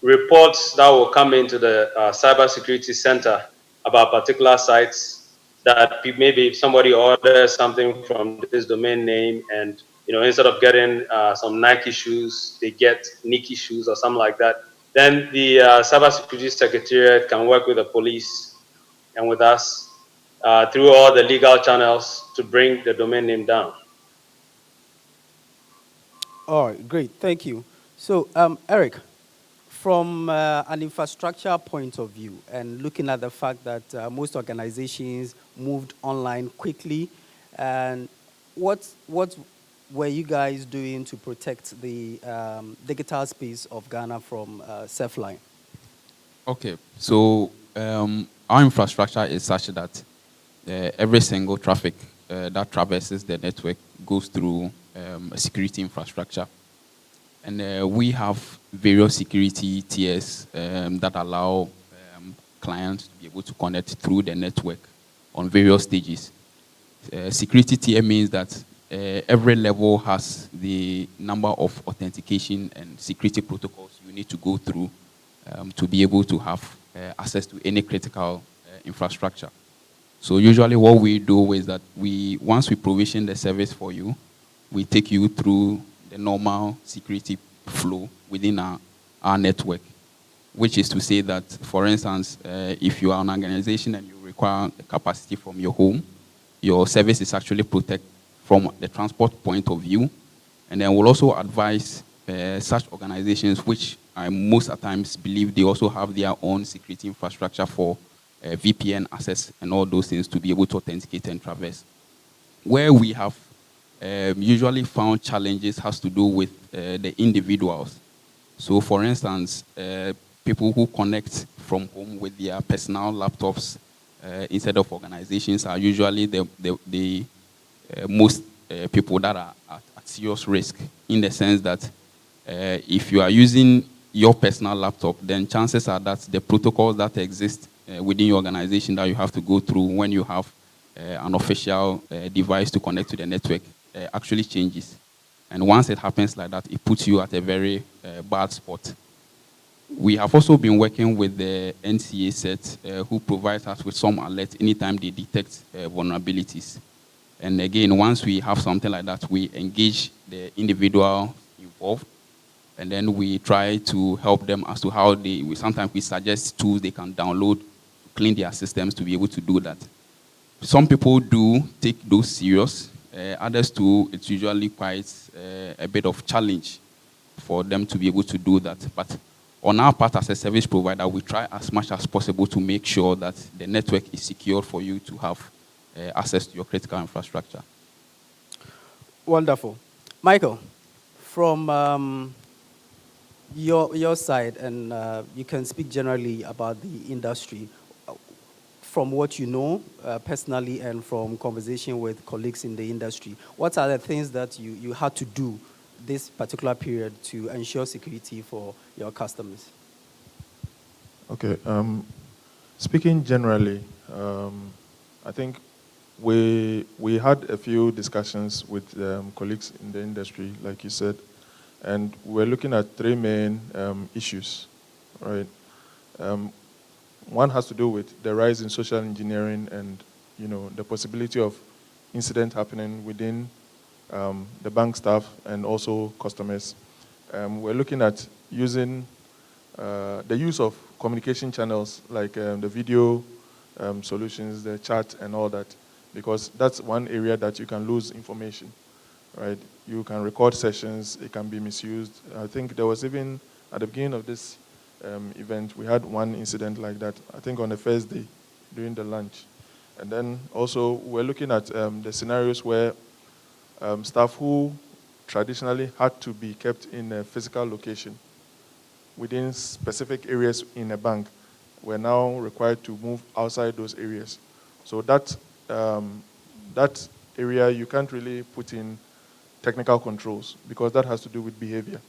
reports that will come into the cybersecurity center about particular sites that maybe if somebody orders something from this domain name, and instead of getting some Nike shoes, they get Nike shoes or something like that. Then the cybersecurity secretariat can work with the police and with us through all the legal channels to bring the domain name down. All right, great. Thank you. So, Eric, from an infrastructure point of view, and looking at the fact that most organizations moved online quickly, and what were you guys doing to protect the digital space of Ghana from Cepline? Okay, so our infrastructure is such that every single traffic that traverses the network goes through a security infrastructure. And we have various security tiers that allow clients to be able to connect through the network on various stages. Security tier means that every level has the number of authentication and security protocols you need to go through to be able to have access to any critical infrastructure. So usually what we do is that once we provision the service for you, we take you through the normal security flow within our network, which is to say that, for instance, if you are an organization and you require capacity from your home, your service is actually protected from the transport point of view. And then we'll also advise such organizations, which I most at times believe they also have their own security infrastructure for VPN access and all those things to be able to authenticate and traverse. Where we have usually found challenges has to do with the individuals. So for instance, people who connect from home with their personal laptops instead of organizations are usually the most people that are at serious risk, in the sense that if you are using your personal laptop, then chances are that the protocols that exist within your organization that you have to go through when you have an official device to connect to the network actually changes. And once it happens like that, it puts you at a very bad spot. We have also been working with the NCA set, who provides us with some alerts anytime they detect vulnerabilities. And again, once we have something like that, we engage the individual involved, and then we try to help them as to how sometimes we suggest tools they can download to clean their systems to be able to do that. Some people do take those serious. Others too, it's usually quite a bit of challenge for them to be able to do that. But on our part as a service provider, we try as much as possible to make sure that the network is secure for you to have access to your critical infrastructure. Wonderful. Michael, from your side, and you can speak generally about the industry, from what you know personally and from conversation with colleagues in the industry, what are the things that you had to do this particular period to ensure security for your customers? Okay. Speaking generally, I think we had a few discussions with colleagues in the industry, like you said, and we're looking at three main issues, right? One has to do with the rise in social engineering and, the possibility of incident happening within the bank staff and also customers. We're looking at using the use of communication channels like the video solutions, the chat and all that, because that's one area that you can lose information, right? You can record sessions, it can be misused. I think there was even, at the beginning of this event, we had one incident like that, I think on the first day during the lunch. And then also we're looking at the scenarios where staff who traditionally had to be kept in a physical location within specific areas in a bank were now required to move outside those areas. So that area you can't really put in technical controls because that has to do with behavior.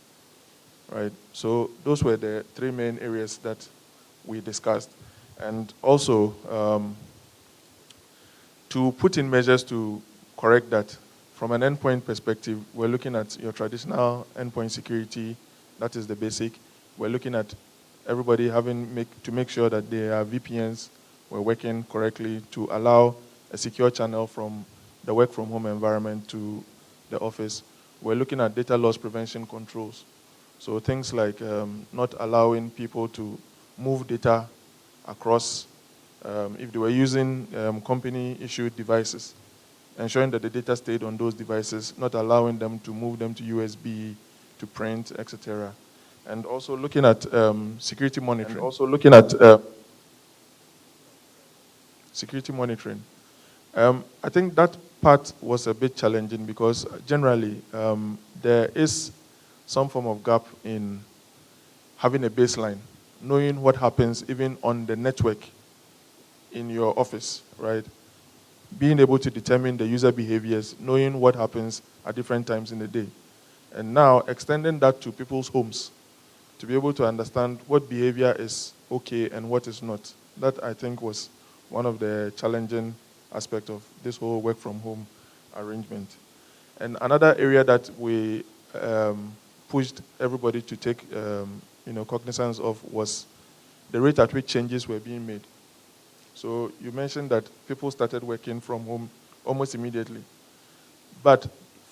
right? So those were the three main areas that we discussed. And also, to put in measures to correct that, from an endpoint perspective, we're looking at your traditional endpoint security, that is the basic. We're looking at everybody to make sure that their VPNs were working correctly to allow a secure channel from the work from home environment to the office. We're looking at data loss prevention controls. So things like not allowing people to move data across, if they were using company-issued devices, ensuring that the data stayed on those devices, not allowing them to move them to USB, to print, etc. And also looking at security monitoring. Security monitoring. I think that part was a bit challenging because generally there is some form of gap in having a baseline, knowing what happens even on the network in your office, right? Being able to determine the user behaviors, knowing what happens at different times in the day. And now extending that to people's homes to be able to understand what behavior is okay and what is not. That, I think, was one of the challenging aspects of this whole work from home arrangement. And another area that we pushed everybody to take cognizance of was the rate at which changes were being made. So you mentioned that people started working from home almost immediately. But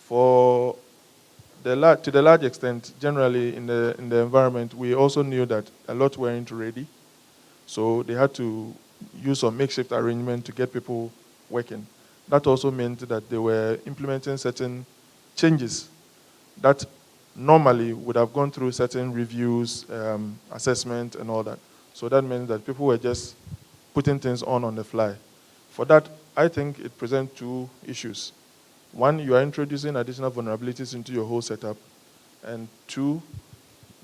to the large extent, generally in the environment, we also knew that a lot weren't ready. So they had to use some makeshift arrangement to get people working. That also meant that they were implementing certain changes that normally would have gone through certain reviews, assessment, and all that. So that meant that people were just putting things on the fly. For that, I think it presents two issues. One, you are introducing additional vulnerabilities into your whole setup. And two,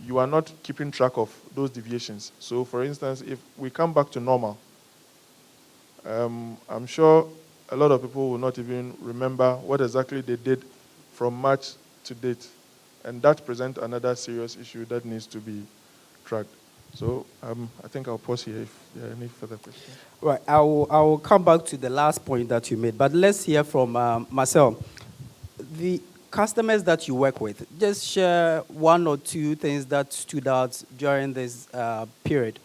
you are not keeping track of those deviations. So for instance, if we come back to normal, I'm sure a lot of people will not even remember what exactly they did from March to date. And that presents another serious issue that needs to be tracked. So I think I'll pause here if there are any further questions. Right, I will come back to the last point that you made, but let's hear from Marcel. The customers that you work with, just share one or two things that stood out during this period,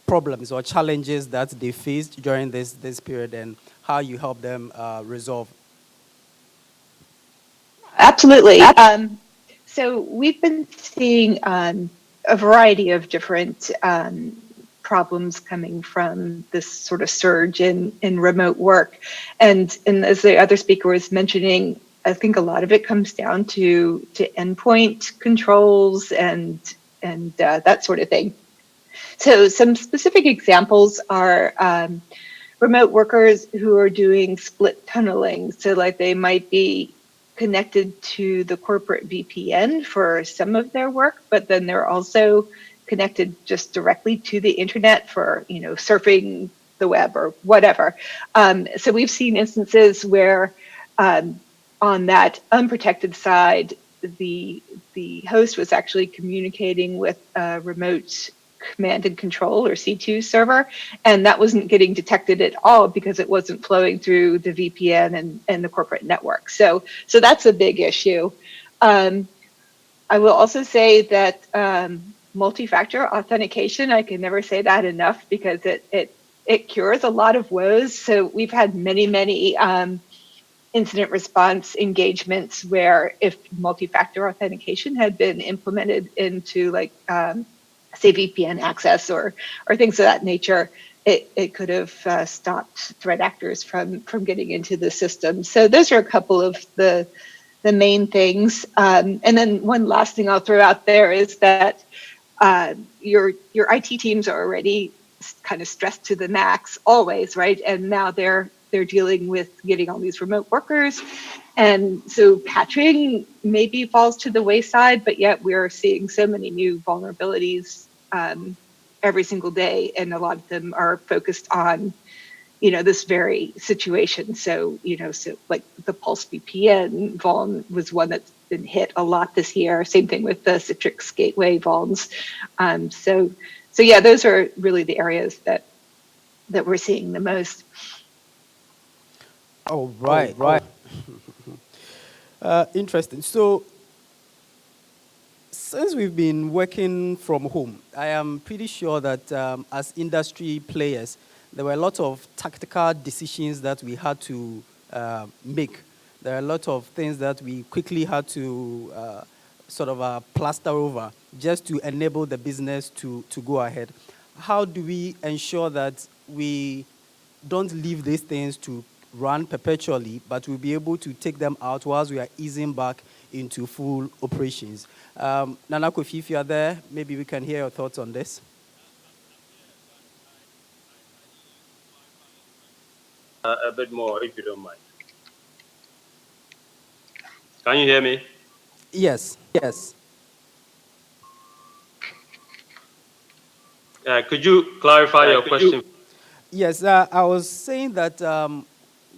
problems or challenges that they faced during this period, and how you help them resolve. Absolutely. So we've been seeing a variety of different problems coming from this sort of surge in remote work. And as the other speaker was mentioning, I think a lot of it comes down to endpoint controls and that sort of thing. So some specific examples are remote workers who are doing split tunneling. So like they might be connected to the corporate VPN for some of their work, but then they're also connected just directly to the internet for, surfing the web or whatever. So we've seen instances where on that unprotected side, the host was actually communicating with a remote command and control or C2 server, and that wasn't getting detected at all because it wasn't flowing through the VPN and the corporate network. So that's a big issue. I will also say that multi-factor authentication, I can never say that enough because it cures a lot of woes. So we've had many incident response engagements where if multi-factor authentication had been implemented into say VPN access or things of that nature, it could have stopped threat actors from getting into the system. So those are a couple of the main things. And then one last thing I'll throw out there is that your IT teams are already kind of stressed to the max always, right? And now they're dealing with getting all these remote workers. And so patching maybe falls to the wayside, but yet we're seeing so many new vulnerabilities every single day. And a lot of them are focused on, this very situation. So, so like the Pulse VPN vuln was one that been hit a lot this year. Same thing with the Citrix Gateway vulns. So yeah, those are really the areas that we're seeing the most. Oh, right. Interesting. So, since we've been working from home, I am pretty sure that as industry players, there were a lot of tactical decisions that we had to make. There are a lot of things that we quickly had to plaster over just to enable the business to go ahead. How do we ensure that we don't leave these things to run perpetually, but we'll be able to take them out whilst we are easing back into full operations? Nana Kofi, if you are there, maybe we can hear your thoughts on this. A bit more, if you don't mind. Can you hear me? Yes. Could you clarify your question? Yes, I was saying that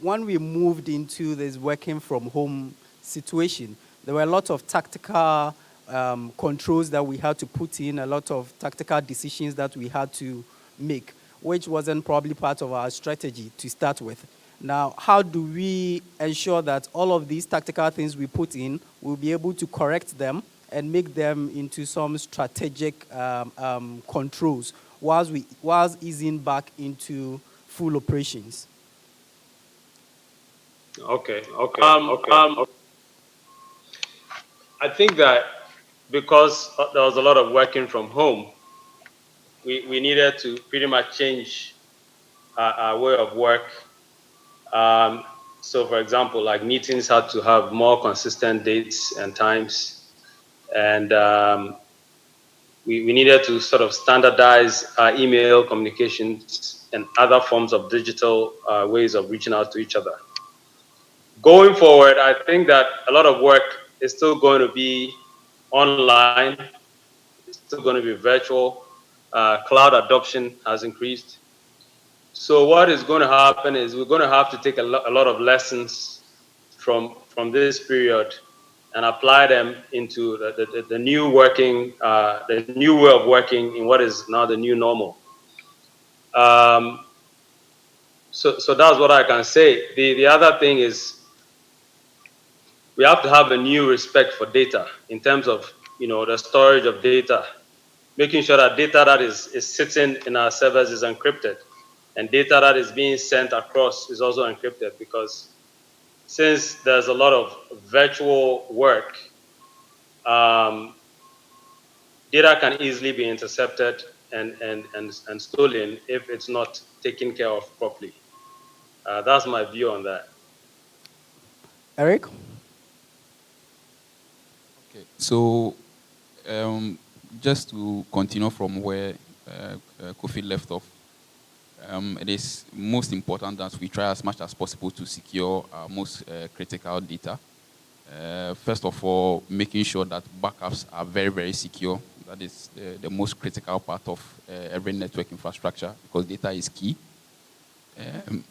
when we moved into this working from home situation, there were a lot of tactical controls that we had to put in, a lot of tactical decisions that we had to make, which wasn't probably part of our strategy to start with. Now, how do we ensure that all of these tactical things we put in, we'll be able to correct them and make them into some strategic controls whilst easing back into full operations? Okay. I think that because there was a lot of working from home, we needed to pretty much change our way of work. So, for example, like meetings had to have more consistent dates and times, and we needed to sort of standardize our email communications and other forms of digital ways of reaching out to each other. Going forward, I think that a lot of work is still going to be online, it's still going to be virtual. Cloud adoption has increased. So what is going to happen is we're going to have to take a lot of lessons from this period and apply them into the new working, the new way of working in what is now the new normal. So that's what I can say. The other thing is we have to have a new respect for data in terms of the storage of data, making sure that data that is sitting in our servers is encrypted, and data that is being sent across is also encrypted, because since there's a lot of virtual work, data can easily be intercepted and stolen if it's not taken care of properly. That's my view on that. Eric? Okay, so just to continue from where Kofi left off, it is most important that we try as much as possible to secure our most critical data. First of all, making sure that backups are very, very secure. That is the most critical part of every network infrastructure, because data is key.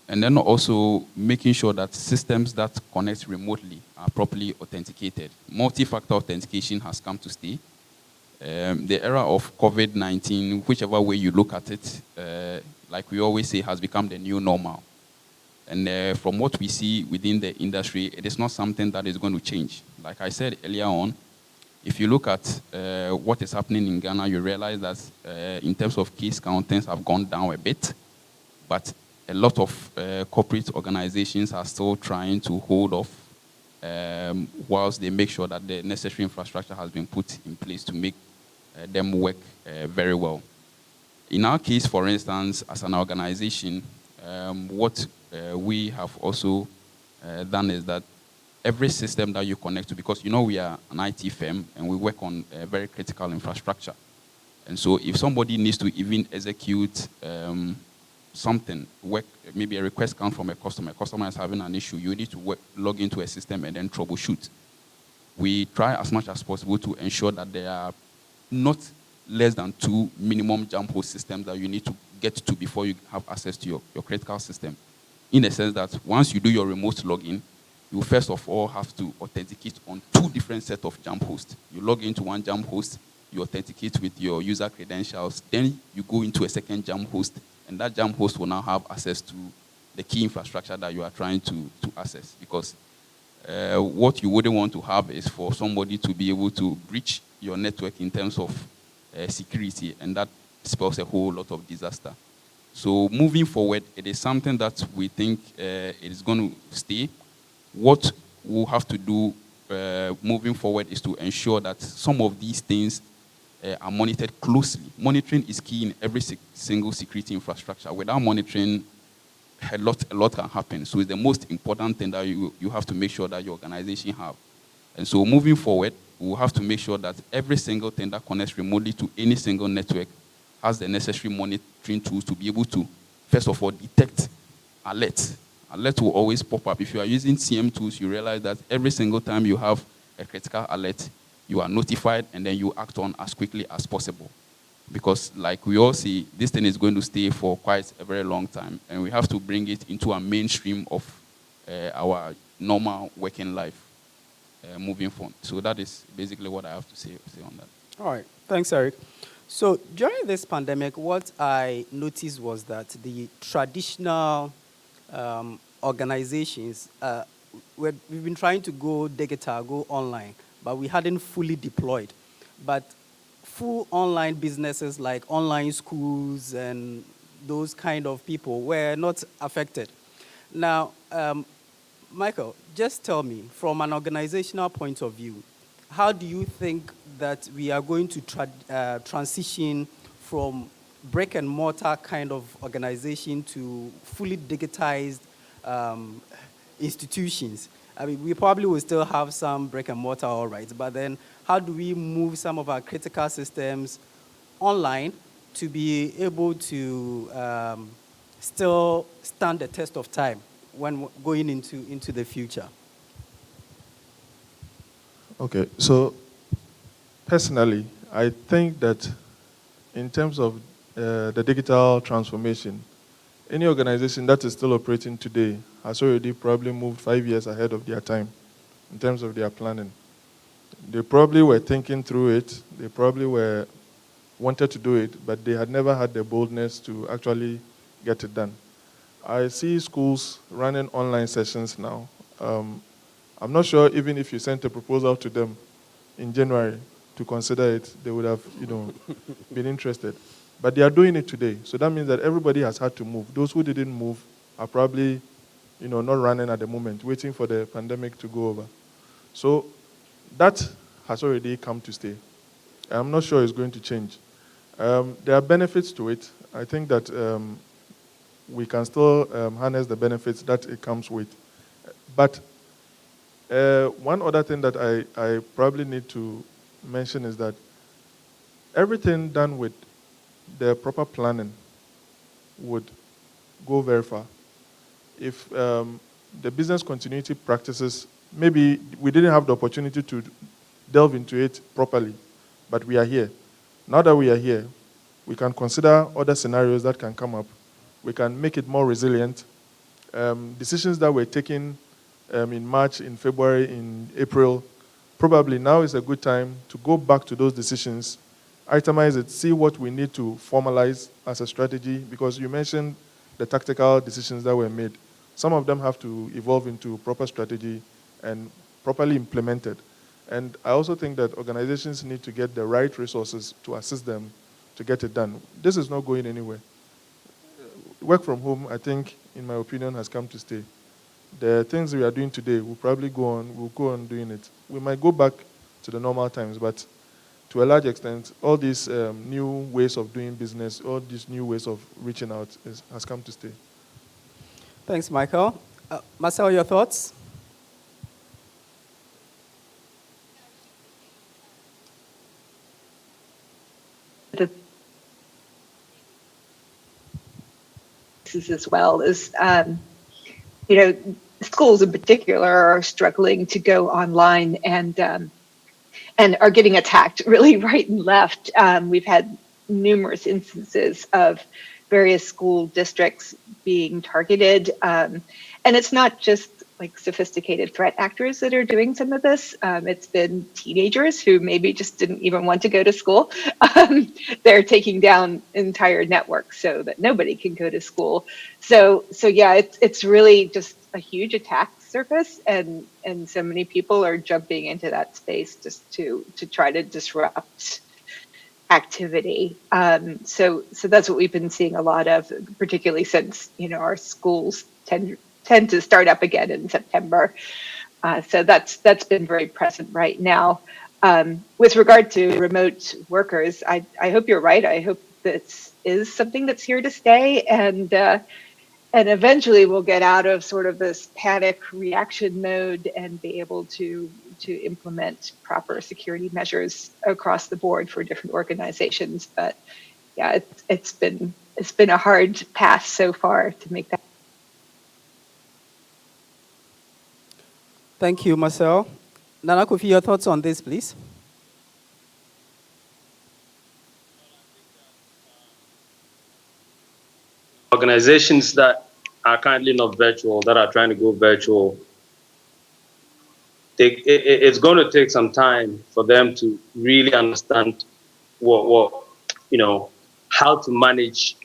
And then also making sure that systems that connect remotely are properly authenticated. Multi-factor authentication has come to stay. The era of COVID-19, whichever way you look at it, like we always say, has become the new normal. And from what we see within the industry, it is not something that is going to change. Like I said earlier on, if you look at what is happening in Ghana, you realize that in terms of case count, things have gone down a bit. But a lot of corporate organizations are still trying to hold off whilst they make sure that the necessary infrastructure has been put in place to make them work very well. In our case, for instance, as an organization, what we have also done is that every system that you connect to, because we are an IT firm and we work on very critical infrastructure. And so if somebody needs to even execute something, maybe a request comes from a customer is having an issue, you need to log into a system and then troubleshoot. We try as much as possible to ensure that there are not less than 2 minimum jump host systems that you need to get to before you have access to your critical system. In the sense that once you do your remote login, you first of all have to authenticate on 2 different sets of jump hosts. You log into one jump host, you authenticate with your user credentials, then you go into a second jump host, and that jump host will now have access to the key infrastructure that you are trying to access. Because what you wouldn't want to have is for somebody to be able to breach your network in terms of security, and that spells a whole lot of disaster. So moving forward, it is something that we think it is going to stay. What we'll have to do moving forward is to ensure that some of these things are monitored closely. Monitoring is key in every single security infrastructure. Without monitoring, a lot can happen. So it's the most important thing that you have to make sure that your organization have. And so moving forward, we'll have to make sure that every single thing that connects remotely to any single network has the necessary monitoring tools to be able to, first of all, detect alerts. Alert will always pop up. If you are using CM tools, you realize that every single time you have a critical alert, you are notified and then you act on as quickly as possible. Because like we all see, this thing is going to stay for quite a very long time, and we have to bring it into a mainstream of our normal working life moving forward. So that is basically what I have to say on that. All right. Thanks, Eric. So during this pandemic, what I noticed was that the traditional organizations, we've been trying to go digital, go online, but we hadn't fully deployed. But full online businesses like online schools and those kind of people were not affected. Now, Michael, just tell me, from an organizational point of view, how do you think that we are going to transition from brick and mortar kind of organization to fully digitized institutions? I mean, we probably will still have some brick and mortar, all right, but then how do we move some of our critical systems online to be able to still stand the test of time when going into the future? Okay, so personally, I think that in terms of the digital transformation, any organization that is still operating today has already probably moved 5 years ahead of their time in terms of their planning. They probably were thinking through it, they probably wanted to do it, but they had never had the boldness to actually get it done. I see schools running online sessions now. I'm not sure even if you sent a proposal to them in January to consider it, they would have, been interested. But they are doing it today. So that means that everybody has had to move. Those who didn't move are probably, not running at the moment, waiting for the pandemic to go over. So that has already come to stay. I'm not sure it's going to change. There are benefits to it. I think that we can still harness the benefits that it comes with. But one other thing that I probably need to mention is that everything done with the proper planning would go very far. If the business continuity practices, maybe we didn't have the opportunity to delve into it properly, but we are here. Now that we are here, we can consider other scenarios that can come up. We can make it more resilient. Decisions that were taken in March, in February, in April, probably now is a good time to go back to those decisions, itemize it, see what we need to formalize as a strategy, because you mentioned the tactical decisions that were made. Some of them have to evolve into proper strategy and properly implemented. And I also think that organizations need to get the right resources to assist them to get it done. This is not going anywhere. Work from home, I think, in my opinion, has come to stay. The things we are doing today, we'll go on doing it. We might go back to the normal times, but to a large extent, all these new ways of doing business, all these new ways of reaching out has come to stay. Thanks, Michael. Marcel, your thoughts? As well as schools in particular are struggling to go online and are getting attacked really right and left. We've had numerous instances of various school districts being targeted, and it's not just like sophisticated threat actors that are doing some of this. It's been teenagers who maybe just didn't even want to go to school. They're taking down entire networks so that nobody can go to school. So yeah, it's really just a huge attack surface, and so many people are jumping into that space just to try to disrupt activity. So that's what we've been seeing a lot of, particularly since our schools tend to start up again in September. So that's been very present right now. With regard to remote workers, I hope you're right. I hope this is something that's here to stay, and eventually we'll get out of sort of this panic reaction mode and be able to implement proper security measures across the board for different organizations. But yeah, it's been a hard path so far to make that. Thank you, Marcel. Nana Kofi, your thoughts on this, please? Organizations that are currently not virtual, that are trying to go virtual, it's going to take some time for them to really understand what how to manage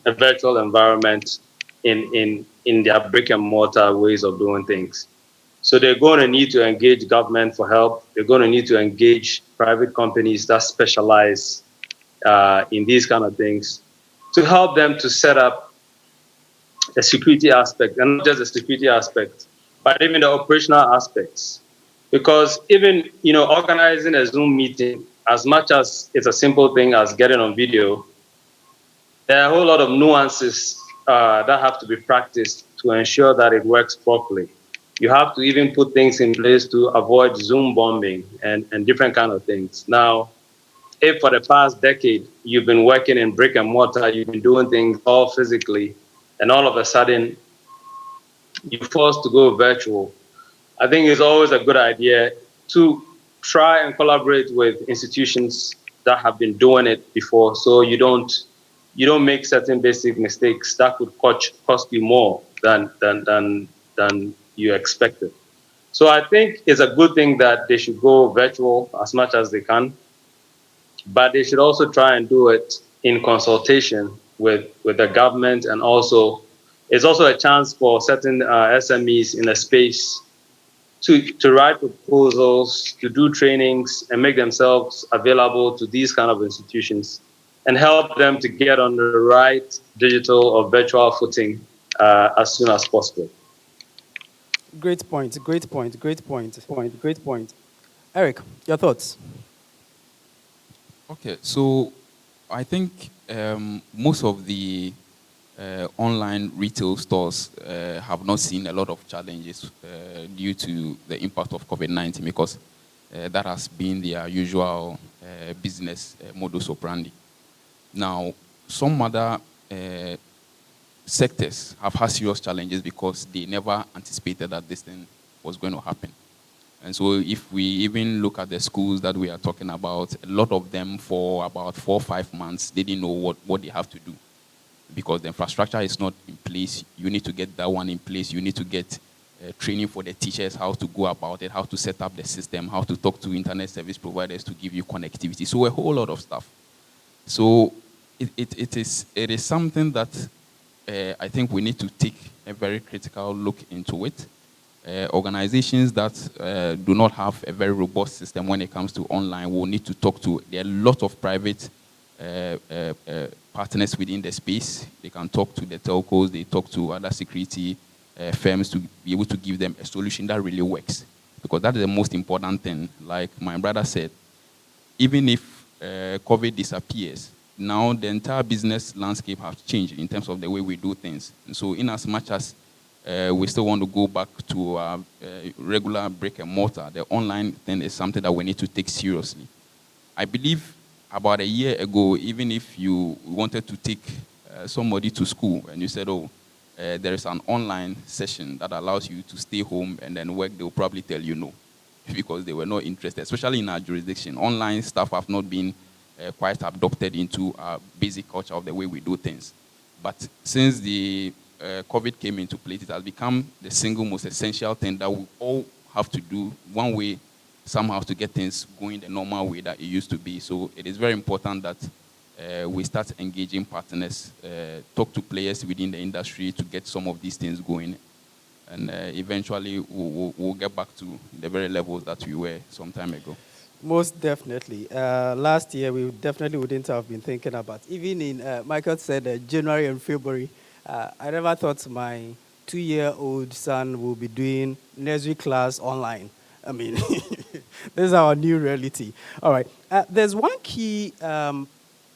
a virtual environment in their brick and mortar ways of doing things. So they're going to need to engage government for help. They're going to need to engage private companies that specialize in these kind of things to help them to set up the security aspect, and not just the security aspect, but even the operational aspects. Because even organizing a Zoom meeting, as much as it's a simple thing as getting on video, there are a whole lot of nuances that have to be practiced to ensure that it works properly. You have to even put things in place to avoid Zoom bombing and different kind of things. Now, if for the past decade you've been working in brick and mortar, you've been doing things all physically, and all of a sudden you're forced to go virtual, I think it's always a good idea to try and collaborate with institutions that have been doing it before, so you don't make certain basic mistakes that could cost you more than you expected. So I think it's a good thing that they should go virtual as much as they can, but they should also try and do it in consultation with the government, and also it's also a chance for certain SMEs in the space to write proposals, to do trainings, and make themselves available to these kind of institutions, and help them to get on the right digital or virtual footing as soon as possible. Great point, great point, great point, great point. Eric, your thoughts? Okay, so I think most of the online retail stores have not seen a lot of challenges due to the impact of COVID-19, because that has been their usual business modus operandi. Now, some other sectors have had serious challenges because they never anticipated that this thing was going to happen. And so if we even look at the schools that we are talking about, a lot of them for about 4 or 5 months, they didn't know what they have to do, because the infrastructure is not in place. You need to get that one in place. You need to get training for the teachers, how to go about it, how to set up the system, how to talk to internet service providers to give you connectivity. So a whole lot of stuff. So it is something that I think we need to take a very critical look into it. Organizations that do not have a very robust system when it comes to online will need to talk to. There are a lot of private partners within the space. They can talk to the telcos, they talk to other security firms to be able to give them a solution that really works. Because that is the most important thing. Like my brother said, even if COVID disappears, now the entire business landscape has changed in terms of the way we do things. And so in as much as we still want to go back to regular brick and mortar, the online thing is something that we need to take seriously. I believe about a year ago, even if you wanted to take somebody to school and you said, oh, there is an online session that allows you to stay home and then work, they'll probably tell you no, because they were not interested, especially in our jurisdiction. Online stuff have not been quite adopted into our basic culture of the way we do things. But since the COVID came into place, it has become the single most essential thing that we all have to do one way, somehow, to get things going the normal way that it used to be. So it is very important that we start engaging partners, talk to players within the industry to get some of these things going. And eventually we'll get back to the very levels that we were some time ago. Most definitely. Last year, we definitely wouldn't have been thinking about. Even in, Michael said January and February, I never thought my 2-year-old son will be doing nursery class online. I mean, this is our new reality. All right. There's one key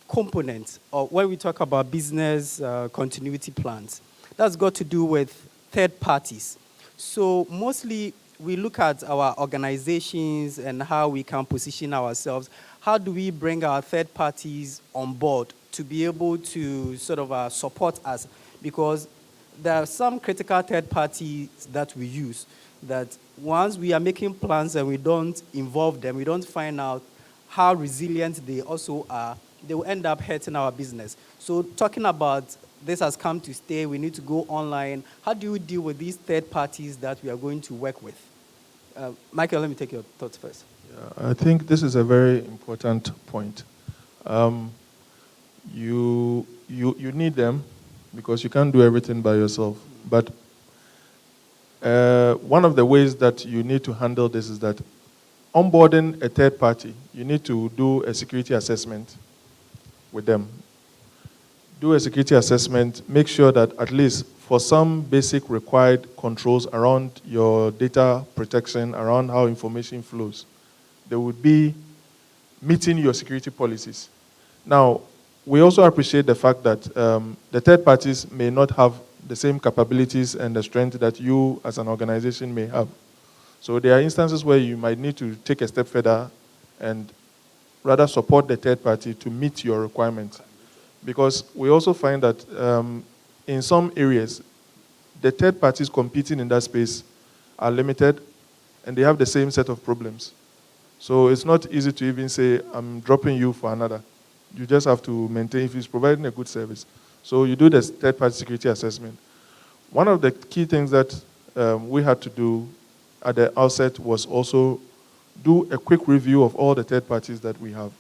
component when we talk about business continuity plans. That's got to do with third parties. So mostly we look at our organizations and how we can position ourselves. How do we bring our third parties on board to be able to sort of support us? Because there are some critical third parties that we use that once we are making plans and we don't involve them, we don't find out how resilient they also are, they will end up hurting our business. So talking about this has come to stay, we need to go online. How do you deal with these third parties that we are going to work with? Michael, let me take your thoughts first. Yeah, I think this is a very important point. You need them because you can't do everything by yourself. But one of the ways that you need to handle this is that onboarding a third party, you need to do a security assessment with them. Do a security assessment, make sure that at least for some basic required controls around your data protection, around how information flows, they would be meeting your security policies. Now, we also appreciate the fact that the third parties may not have the same capabilities and the strength that you as an organization may have. So there are instances where you might need to take a step further and rather support the third party to meet your requirements. Because we also find that in some areas, the third parties competing in that space are limited and they have the same set of problems. So it's not easy to even say, I'm dropping you for another. You just have to maintain if he's providing a good service. So you do the third-party security assessment. One of the key things that we had to do at the outset was also do a quick review of all the third parties that we have,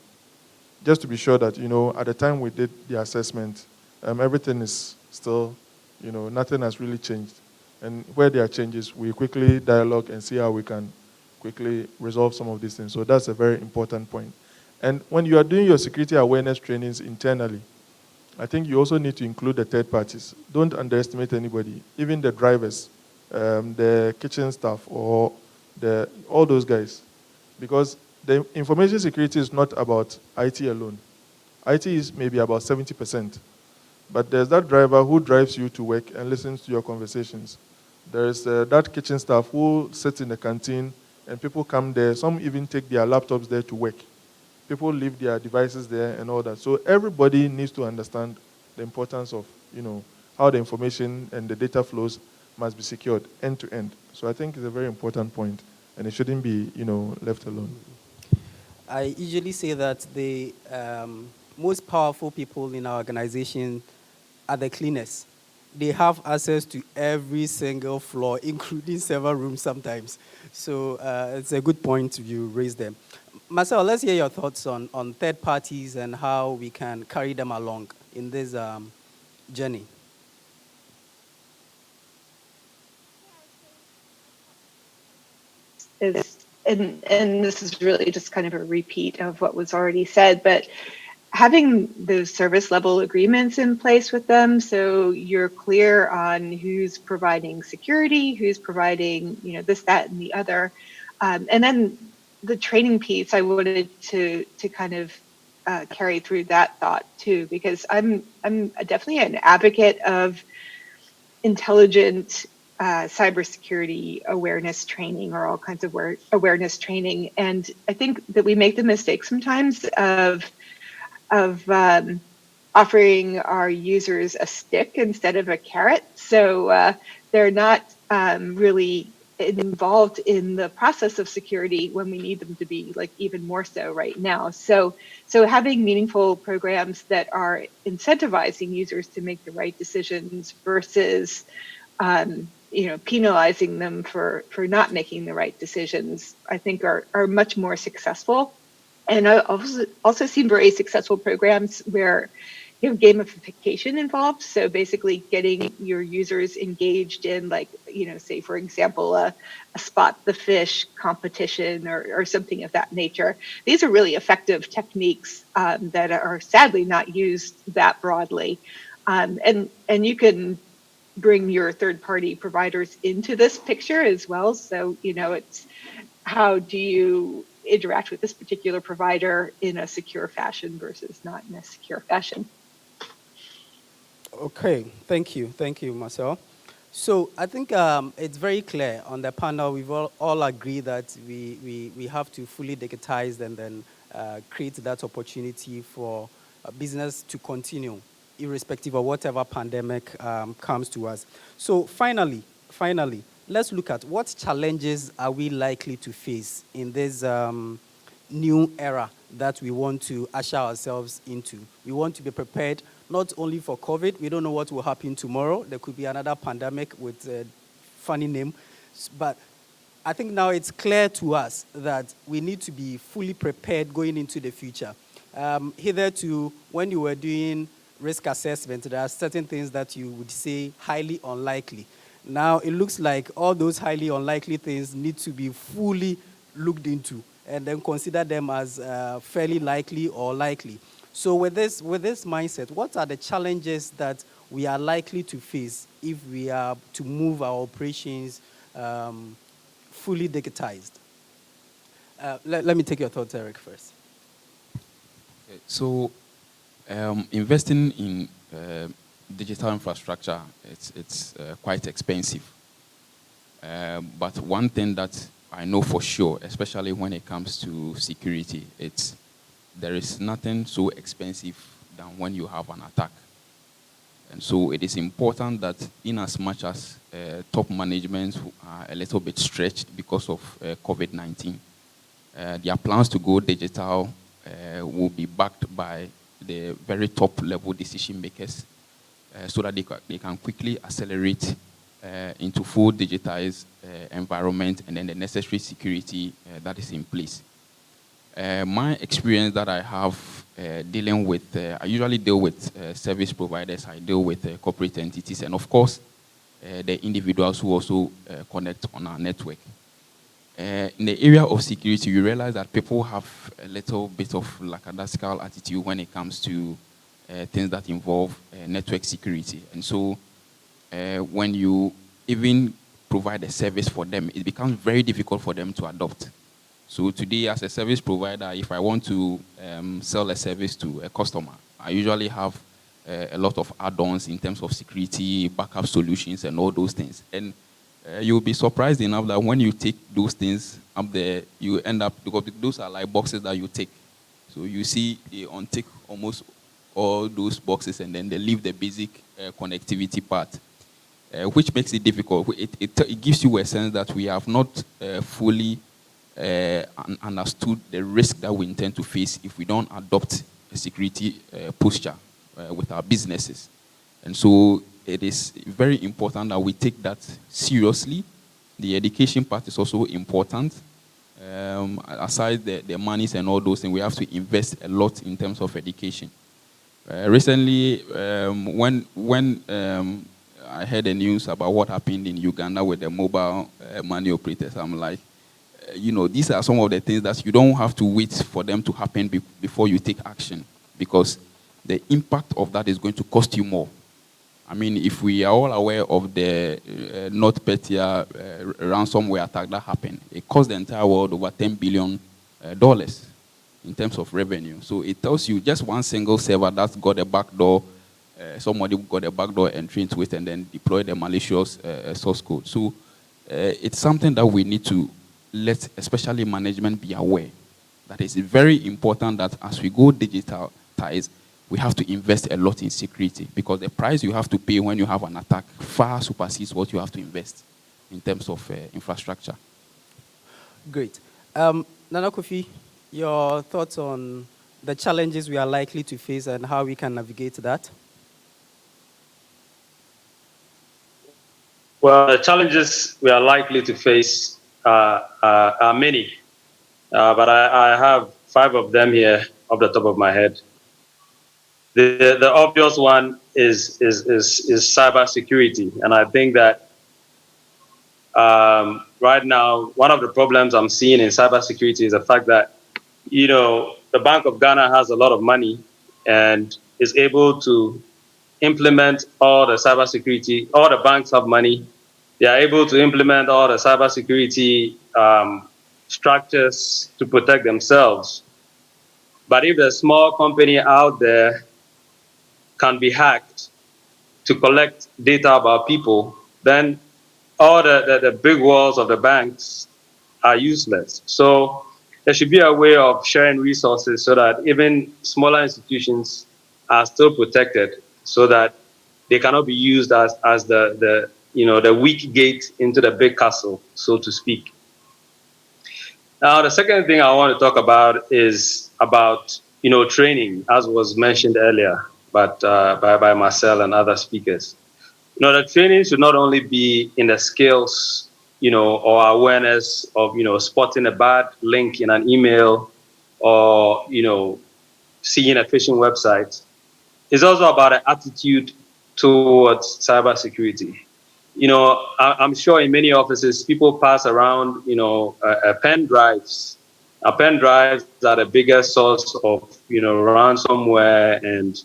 just to be sure that, at the time we did the assessment, everything is still, nothing has really changed. And where there are changes, we quickly dialogue and see how we can quickly resolve some of these things. So that's a very important point. And when you are doing your security awareness trainings internally, I think you also need to include the third parties. Don't underestimate anybody, even the drivers, the kitchen staff, or all those guys. Because the information security is not about IT alone. IT is maybe about 70%. But there's that driver who drives you to work and listens to your conversations. There's that kitchen staff who sits in the canteen and people come there. Some even take their laptops there to work. People leave their devices there and all that. So everybody needs to understand the importance of, how the information and the data flows must be secured end to end. So I think it's a very important point, and it shouldn't be, left alone. I usually say that the most powerful people in our organization are the cleaners. They have access to every single floor, including server rooms sometimes. So it's a good point you raised them. Marcel, let's hear your thoughts on third parties and how we can carry them along in this journey. And this is really just kind of a repeat of what was already said, but having those service level agreements in place with them, so you're clear on who's providing security, who's providing, this, that, and the other. And then the training piece, I wanted to kind of carry through that thought too, because I'm definitely an advocate of intelligent cybersecurity awareness training, or all kinds of awareness training. And I think that we make the mistake sometimes of offering our users a stick instead of a carrot. So they're not really involved in the process of security when we need them to be, like even more so right now. So having meaningful programs that are incentivizing users to make the right decisions versus penalizing them for not making the right decisions, I think are much more successful. And I also seen very successful programs where you have gamification involved. So basically getting your users engaged in, like, say, for example, a spot the fish competition or something of that nature. These are really effective techniques that are sadly not used that broadly. And you can bring your third-party providers into this picture as well. So, it's how do you interact with this particular provider in a secure fashion versus not in a secure fashion. Okay, thank you, Marcel. So I think it's very clear on the panel. We've all agreed that we have to fully digitize and then create that opportunity for business to continue, irrespective of whatever pandemic comes to us. So finally, let's look at what challenges are we likely to face in this new era that we want to usher ourselves into. We want to be prepared not only for COVID. We don't know what will happen tomorrow. There could be another pandemic with a funny name. But I think now it's clear to us that we need to be fully prepared going into the future. Hitherto, when you were doing risk assessment, there are certain things that you would say highly unlikely. Now it looks like all those highly unlikely things need to be fully looked into and then consider them as fairly likely or likely. So with this mindset, what are the challenges that we are likely to face if we are to move our operations fully digitized? Let me take your thoughts, Eric, first. Okay, so investing in digital infrastructure, it's quite expensive. But one thing that I know for sure, especially when it comes to security, there is nothing so expensive than when you have an attack. And so it is important that in as much as top management are a little bit stretched because of COVID-19, their plans to go digital will be backed by the very top level decision makers so that they can quickly accelerate into full digitized environment and then the necessary security that is in place. My experience that I have dealing with, I usually deal with service providers, I deal with corporate entities, and of course, the individuals who also connect on our network. In the area of security, you realize that people have a little bit of lackadaisical attitude when it comes to things that involve network security. And so when you even provide a service for them, it becomes very difficult for them to adopt. So today, as a service provider, if I want to sell a service to a customer, I usually have a lot of add-ons in terms of security, backup solutions, and all those things. And you'll be surprised enough that when you take those things up there, you end up, because those are like boxes that you take. So you see they untick almost all those boxes, and then they leave the basic connectivity part, which makes it difficult. It gives you a sense that we have not fully understood the risk that we intend to face if we don't adopt a security posture with our businesses. And so it is very important that we take that seriously. The education part is also important. Aside the monies and all those things, we have to invest a lot in terms of education. Recently, when I heard the news about what happened in Uganda with the mobile money operators, I'm like, these are some of the things that you don't have to wait for them to happen before you take action, because the impact of that is going to cost you more. I mean, if we are all aware of the NotPetya ransomware attack that happened, it cost the entire world over $10 billion in terms of revenue. So it tells you just one single server that's got a backdoor, somebody got a backdoor entry into it and then deployed the malicious source code. So it's something that we need to let especially management be aware that it's very important that as we go digitize, we have to invest a lot in security, because the price you have to pay when you have an attack far supersedes what you have to invest. in terms of infrastructure. Great. Nana Kofi, your thoughts on the challenges we are likely to face and how we can navigate that? Well, the challenges we are likely to face are many, but I have 5 of them here off the top of my head. The obvious one is cybersecurity, and I think that right now one of the problems I'm seeing in cybersecurity is the fact that the Bank of Ghana has a lot of money and is able to implement all the cybersecurity. All the banks have money. They are able to implement all the cybersecurity structures to protect themselves. But if a small company out there can be hacked to collect data about people, then all the big walls of the banks are useless. So there should be a way of sharing resources so that even smaller institutions are still protected, so that they cannot be used as the weak gate into the big castle, so to speak. Now, the second thing I want to talk about is about training, as was mentioned earlier, but by Marcel and other speakers. The training should not only be in the skills, or awareness of, spotting a bad link in an email or, seeing a phishing website. It's also about an attitude towards cybersecurity. I'm sure in many offices, people pass around, pen drives. Pen drives are the biggest source of, ransomware and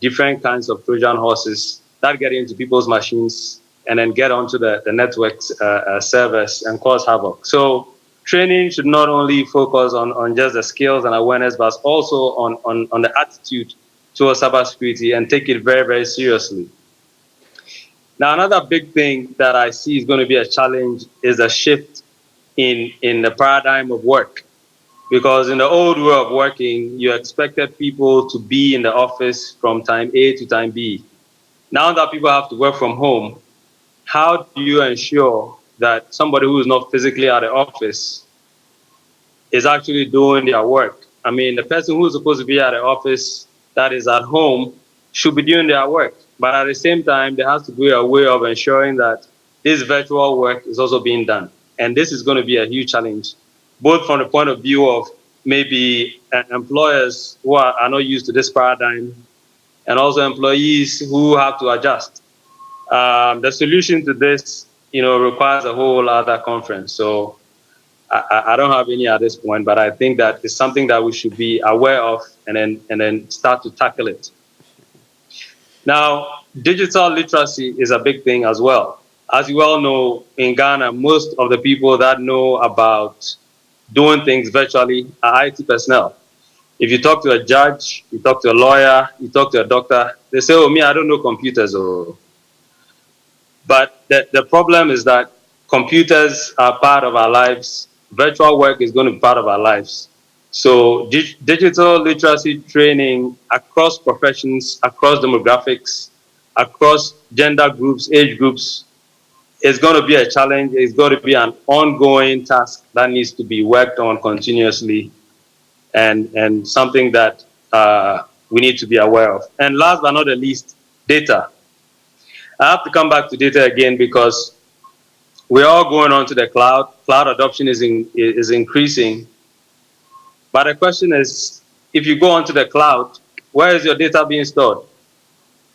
different kinds of Trojan horses that get into people's machines and then get onto the network's servers and cause havoc. So training should not only focus on just the skills and awareness, but also on the attitude towards cybersecurity and take it very, very seriously. Now, another big thing that I see is going to be a challenge is a shift in the paradigm of work. Because in the old way of working, you expected people to be in the office from time A to time B. Now that people have to work from home, how do you ensure that somebody who is not physically at the office is actually doing their work? I mean, the person who is supposed to be at the office that is at home should be doing their work. But at the same time, there has to be a way of ensuring that this virtual work is also being done. And this is going to be a huge challenge, both from the point of view of maybe employers who are not used to this paradigm, and also employees who have to adjust. The solution to this, requires a whole other conference. So I don't have any at this point, but I think that it's something that we should be aware of and then start to tackle it. Now, digital literacy is a big thing as well. As you all know, in Ghana, most of the people that know about doing things virtually are IT personnel. If you talk to a judge, you talk to a lawyer, you talk to a doctor, they say, oh, me, I don't know computers. But the problem is that computers are part of our lives. Virtual work is going to be part of our lives. So digital literacy training across professions, across demographics, across gender groups, age groups, is going to be a challenge. It's going to be an ongoing task that needs to be worked on continuously, and something that we need to be aware of. And last but not the least, data. I have to come back to data again because we're all going on to the cloud. Cloud adoption is increasing. But the question is, if you go onto the cloud, where is your data being stored?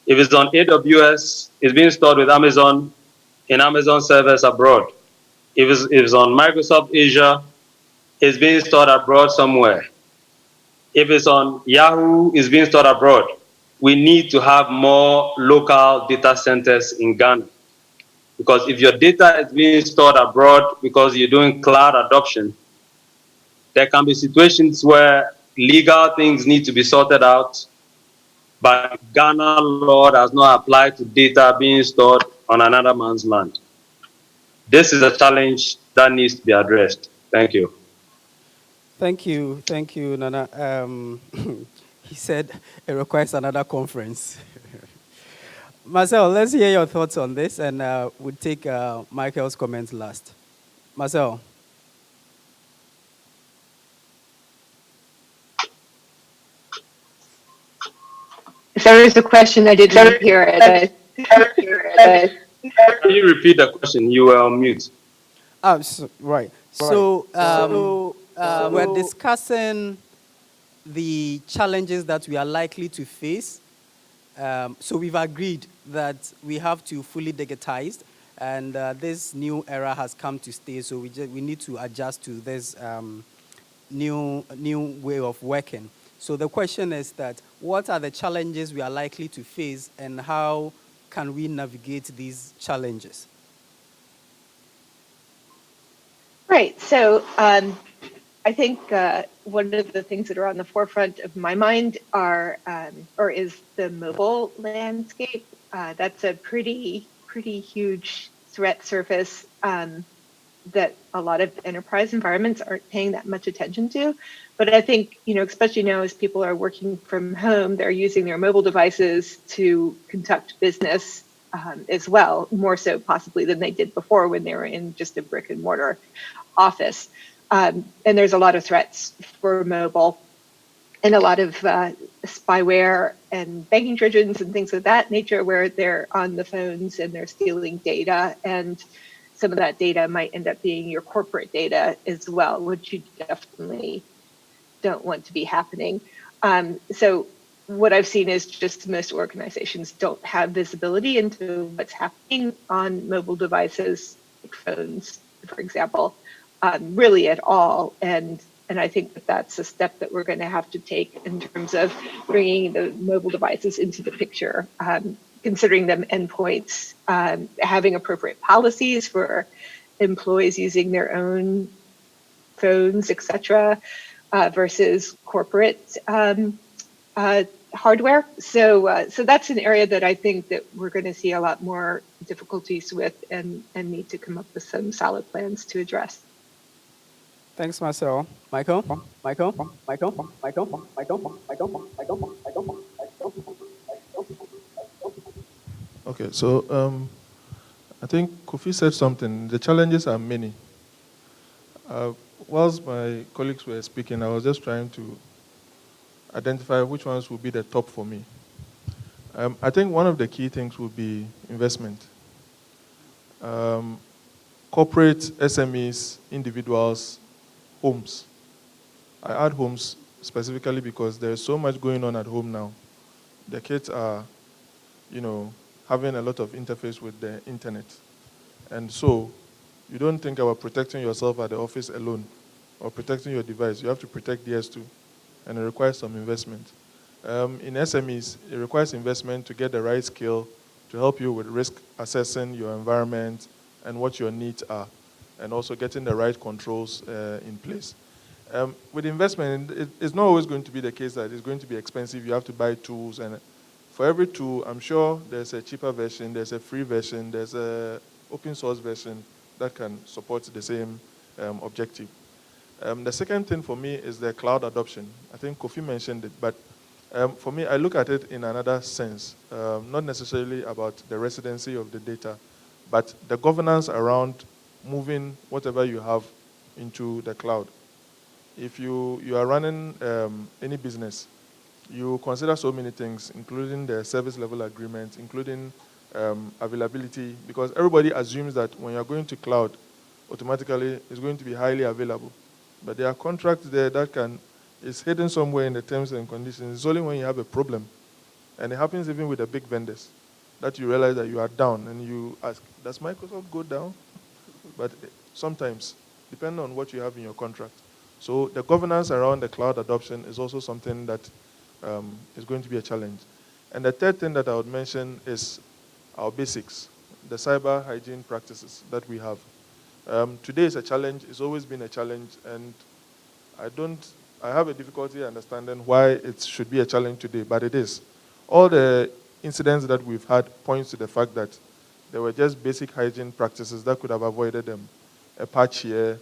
If it's on AWS, it's being stored with Amazon in Amazon servers abroad. If it's on Microsoft Azure, it's being stored abroad somewhere. If it's on Yahoo, it's being stored abroad. We need to have more local data centers in Ghana. Because if your data is being stored abroad because you're doing cloud adoption, there can be situations where legal things need to be sorted out, but Ghana law does not apply to data being stored on another man's land. This is a challenge that needs to be addressed. Thank you. Thank you, Nana. He said it requires another conference. Marcel, let's hear your thoughts on this, and we'll take Michael's comments last. Marcel. If there is a question, I didn't hear it. Can you repeat the question? You were on mute. Right. So we're discussing the challenges that we are likely to face. So we've agreed that we have to fully digitize, and this new era has come to stay. So we need to adjust to this new way of working. So the question is that what are the challenges we are likely to face, and how can we navigate these challenges? Right. So I think one of the things that are on the forefront of my mind is the mobile landscape. That's a pretty huge threat surface that a lot of enterprise environments aren't paying that much attention to. But I think, especially now as people are working from home, they're using their mobile devices to conduct business as well, more so possibly than they did before when they were in just a brick and mortar office. And there's a lot of threats for mobile and a lot of spyware and banking trojans and things of that nature where they're on the phones and they're stealing data. And some of that data might end up being your corporate data as well, which you definitely don't want to be happening. So what I've seen is just most organizations don't have visibility into what's happening on mobile devices, like phones, for example, really at all. And I think that that's a step that we're going to have to take in terms of bringing the mobile devices into the picture, considering them endpoints, having appropriate policies for employees using their own phones, et cetera, versus corporate hardware. So that's an area that I think that we're going to see a lot more difficulties with and need to come up with some solid plans to address. Thanks, Marcel. Michael? Okay, so I think Kofi said something. The challenges are many. Whilst my colleagues were speaking, I was just trying to identify which ones would be the top for me. I think one of the key things would be investment. Corporate, SMEs, individuals, homes. I add homes specifically because there's so much going on at home now. The kids are, having a lot of interface with the internet. And so you don't think about protecting yourself at the office alone or protecting your device. You have to protect theirs too. And it requires some investment. In SMEs, it requires investment to get the right skill to help you with risk assessing your environment and what your needs are, and also getting the right controls in place. With investment, it's not always going to be the case that it's going to be expensive. You have to buy tools, and for every tool, I'm sure there's a cheaper version, there's a free version, there's a open source version that can support the same objective. The second thing for me is the cloud adoption. I think Kofi mentioned it, but for me, I look at it in another sense, not necessarily about the residency of the data, but the governance around moving whatever you have into the cloud. If you are running any business, you consider so many things, including the service level agreement, including availability, because everybody assumes that when you're going to cloud, automatically it's going to be highly available. But there are contracts there that it's hidden somewhere in the terms and conditions. It's only when you have a problem, and it happens even with the big vendors, that you realize that you are down, and you ask, does Microsoft go down? But sometimes, depending on what you have in your contract. So the governance around the cloud adoption is also something that is going to be a challenge. And the third thing that I would mention is our basics, the cyber hygiene practices that we have. Today is a challenge. It's always been a challenge, and I have a difficulty understanding why it should be a challenge today, but it is. All the incidents that we've had points to the fact that there were just basic hygiene practices that could have avoided them. A patch here,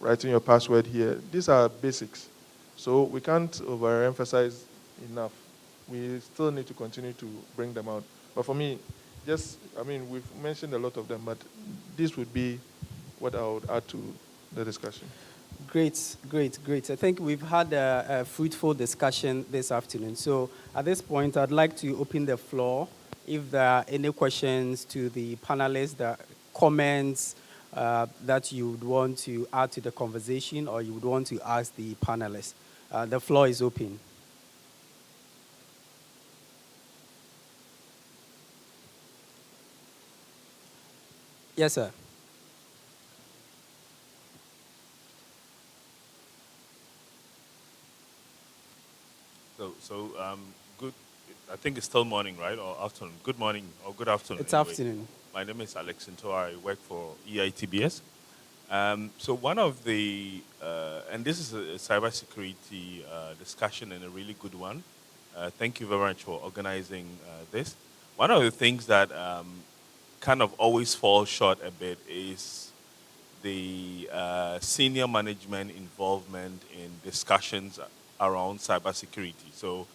writing your password here. These are basics. So we can't overemphasize enough. We still need to continue to bring them out. But for me, we've mentioned a lot of them, but this would be what I would add to the discussion. Great, great, great. I think we've had a fruitful discussion this afternoon. So at this point, I'd like to open the floor. If there are any questions to the panelists, the comments that you would want to add to the conversation, or you would want to ask the panelists, the floor is open. Yes, sir. Good. I think it's still morning, right, or afternoon? Good morning or good afternoon. It's anyway. afternoon. My name is Alex Sintoa. I work for EITBS. So one of the, and this is a cybersecurity discussion and a really good one. Thank you very much for organizing this. One of the things that kind of always falls short a bit is the senior management involvement in discussions around cybersecurity. So,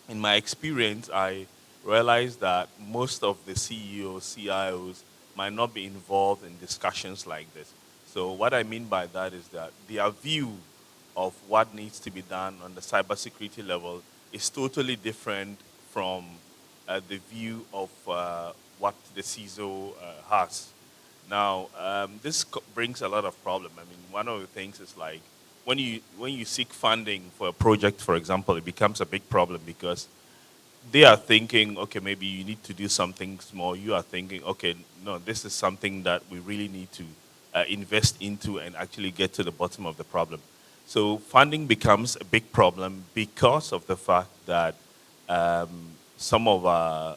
in my experience, I realized that most of the CEOs, CIOs might not be involved in discussions like this. So, what I mean by that is that their view of what needs to be done on the cybersecurity level is totally different from the view of what the CISO has. Now, this brings a lot of problem. I mean, one of the things is like when you seek funding for a project, for example, it becomes a big problem because they are thinking, okay, maybe you need to do something small. You are thinking, okay, no, this is something that we really need to invest into and actually get to the bottom of the problem. So funding becomes a big problem because of the fact that some of our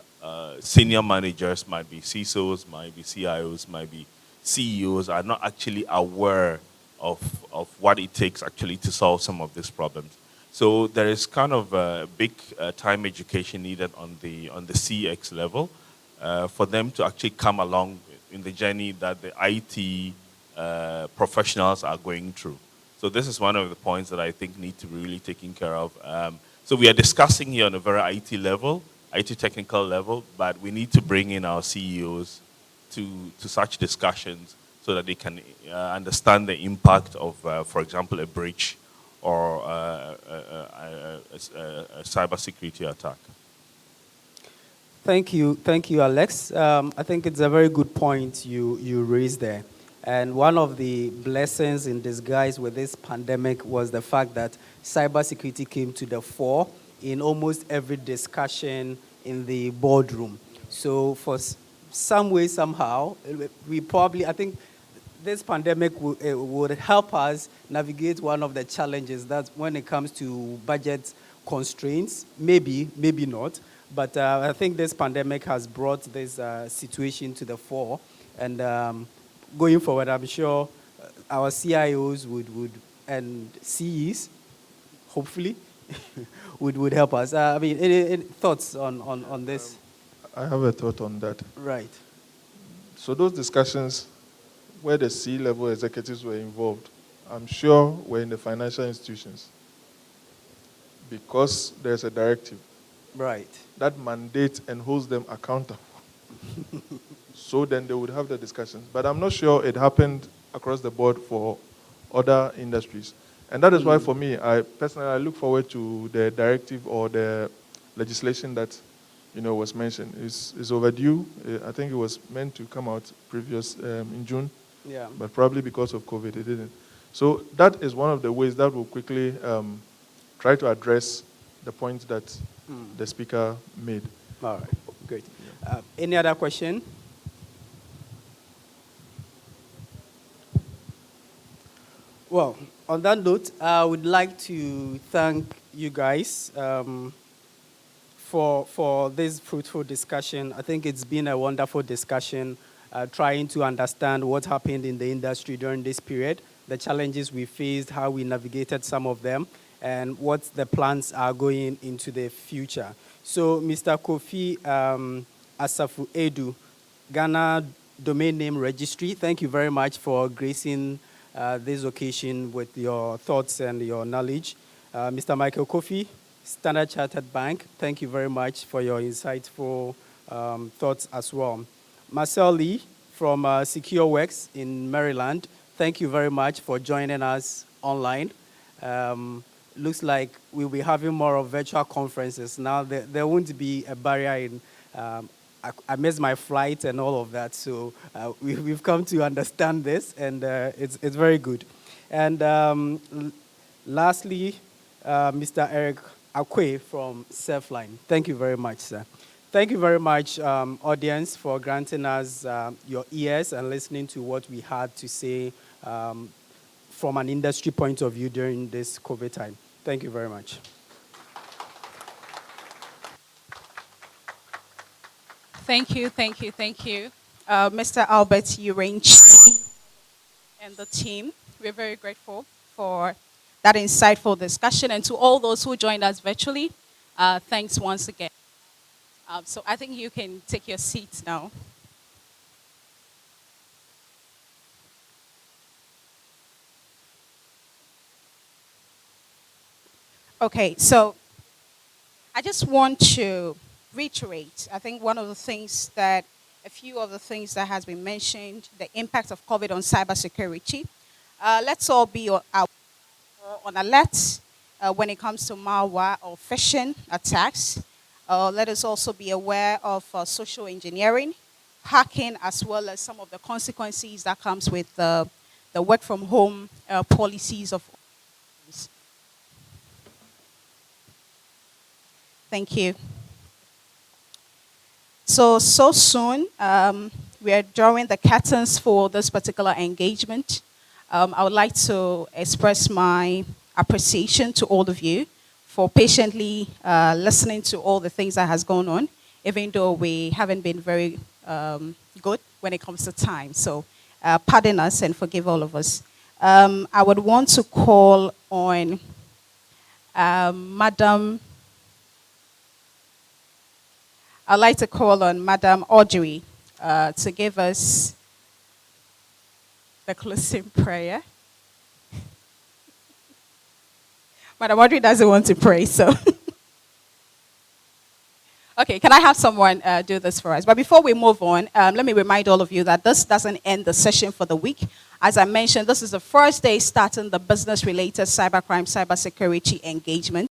senior managers, might be CISOs, might be CIOs, might be CEOs, are not actually aware of what it takes actually to solve some of these problems. So there is kind of a big time education needed on the CX level for them to actually come along in the journey that the IT professionals are going through. So this is one of the points that I think need to be really taken care of. So we are discussing here on a very IT level, IT technical level, but we need to bring in our CEOs to such discussions so that they can understand the impact of, for example, a breach or a cybersecurity attack. Thank you, Alex. I think it's a very good point you raised there. And one of the blessings in disguise with this pandemic was the fact that cybersecurity came to the fore in almost every discussion in the boardroom. So for some way, somehow, I think this pandemic would help us navigate one of the challenges that when it comes to budget constraints, maybe not, but I think this pandemic has brought this situation to the fore. And going forward, I'm sure our CIOs would and CEs, hopefully, would help us. Any thoughts on this? I have a thought on that. Right. So those discussions where the C-level executives were involved, I'm sure were in the financial institutions because there's a directive. Right. That mandates and holds them accountable. So then they would have the discussions. But I'm not sure it happened across the board for other industries. And that is why, for me, I look forward to the directive or the legislation that was mentioned. It's overdue. I think it was meant to come out in June. Yeah. But probably because of COVID, it didn't. So that is one of the ways that will quickly try to address the points that the speaker made. All right, great. Any other question? Well, on that note, I would like to thank you guys for this fruitful discussion. I think it's been a wonderful discussion, trying to understand what happened in the industry during this period, the challenges we faced, how we navigated some of them, and what the plans are going into the future. So, Mr. Kofi Asafu Edu, Ghana Domain Name Registry, thank you very much for gracing this occasion with your thoughts and your knowledge. Mr. Michael Kofi, Standard Chartered Bank, thank you very much for your insightful thoughts as well. Marcel Lee from SecureWorks in Maryland, thank you very much for joining us online. Looks like we'll be having more of virtual conferences. Now there won't be a barrier in, I missed my flight and all of that, so we've come to understand this, and it's very good. And lastly, Mr. Eric Akwe from Surfline. Thank you very much, sir. Thank you very much, audience, for granting us your ears and listening to what we had to say from an industry point of view during this COVID time. Thank you very much. Thank you, thank you, thank you. Mr. Albert Uranchi and the team. We're very grateful for that insightful discussion. And to all those who joined us virtually, thanks once again. So I think you can take your seats now. Okay, so I just want to reiterate, I think a few of the things that has been mentioned, the impact of COVID on cybersecurity. Let's all be on alert when it comes to malware or phishing attacks. Let us also be aware of social engineering, hacking, as well as some of the consequences that comes with the work from home policies of. Thank you. So soon, we are drawing the curtains for this particular engagement. I would like to express my appreciation to all of you for patiently listening to all the things that has gone on, even though we haven't been very good when it comes to time. So pardon us and forgive all of us. I would want to call on I'd like to call on Madam Audrey to give us the closing prayer. Madam Audrey doesn't want to pray, so. Okay, can I have someone do this for us? But before we move on, let me remind all of you that this doesn't end the session for the week. As I mentioned, this is the first day starting the business-related cybercrime, cybersecurity engagement.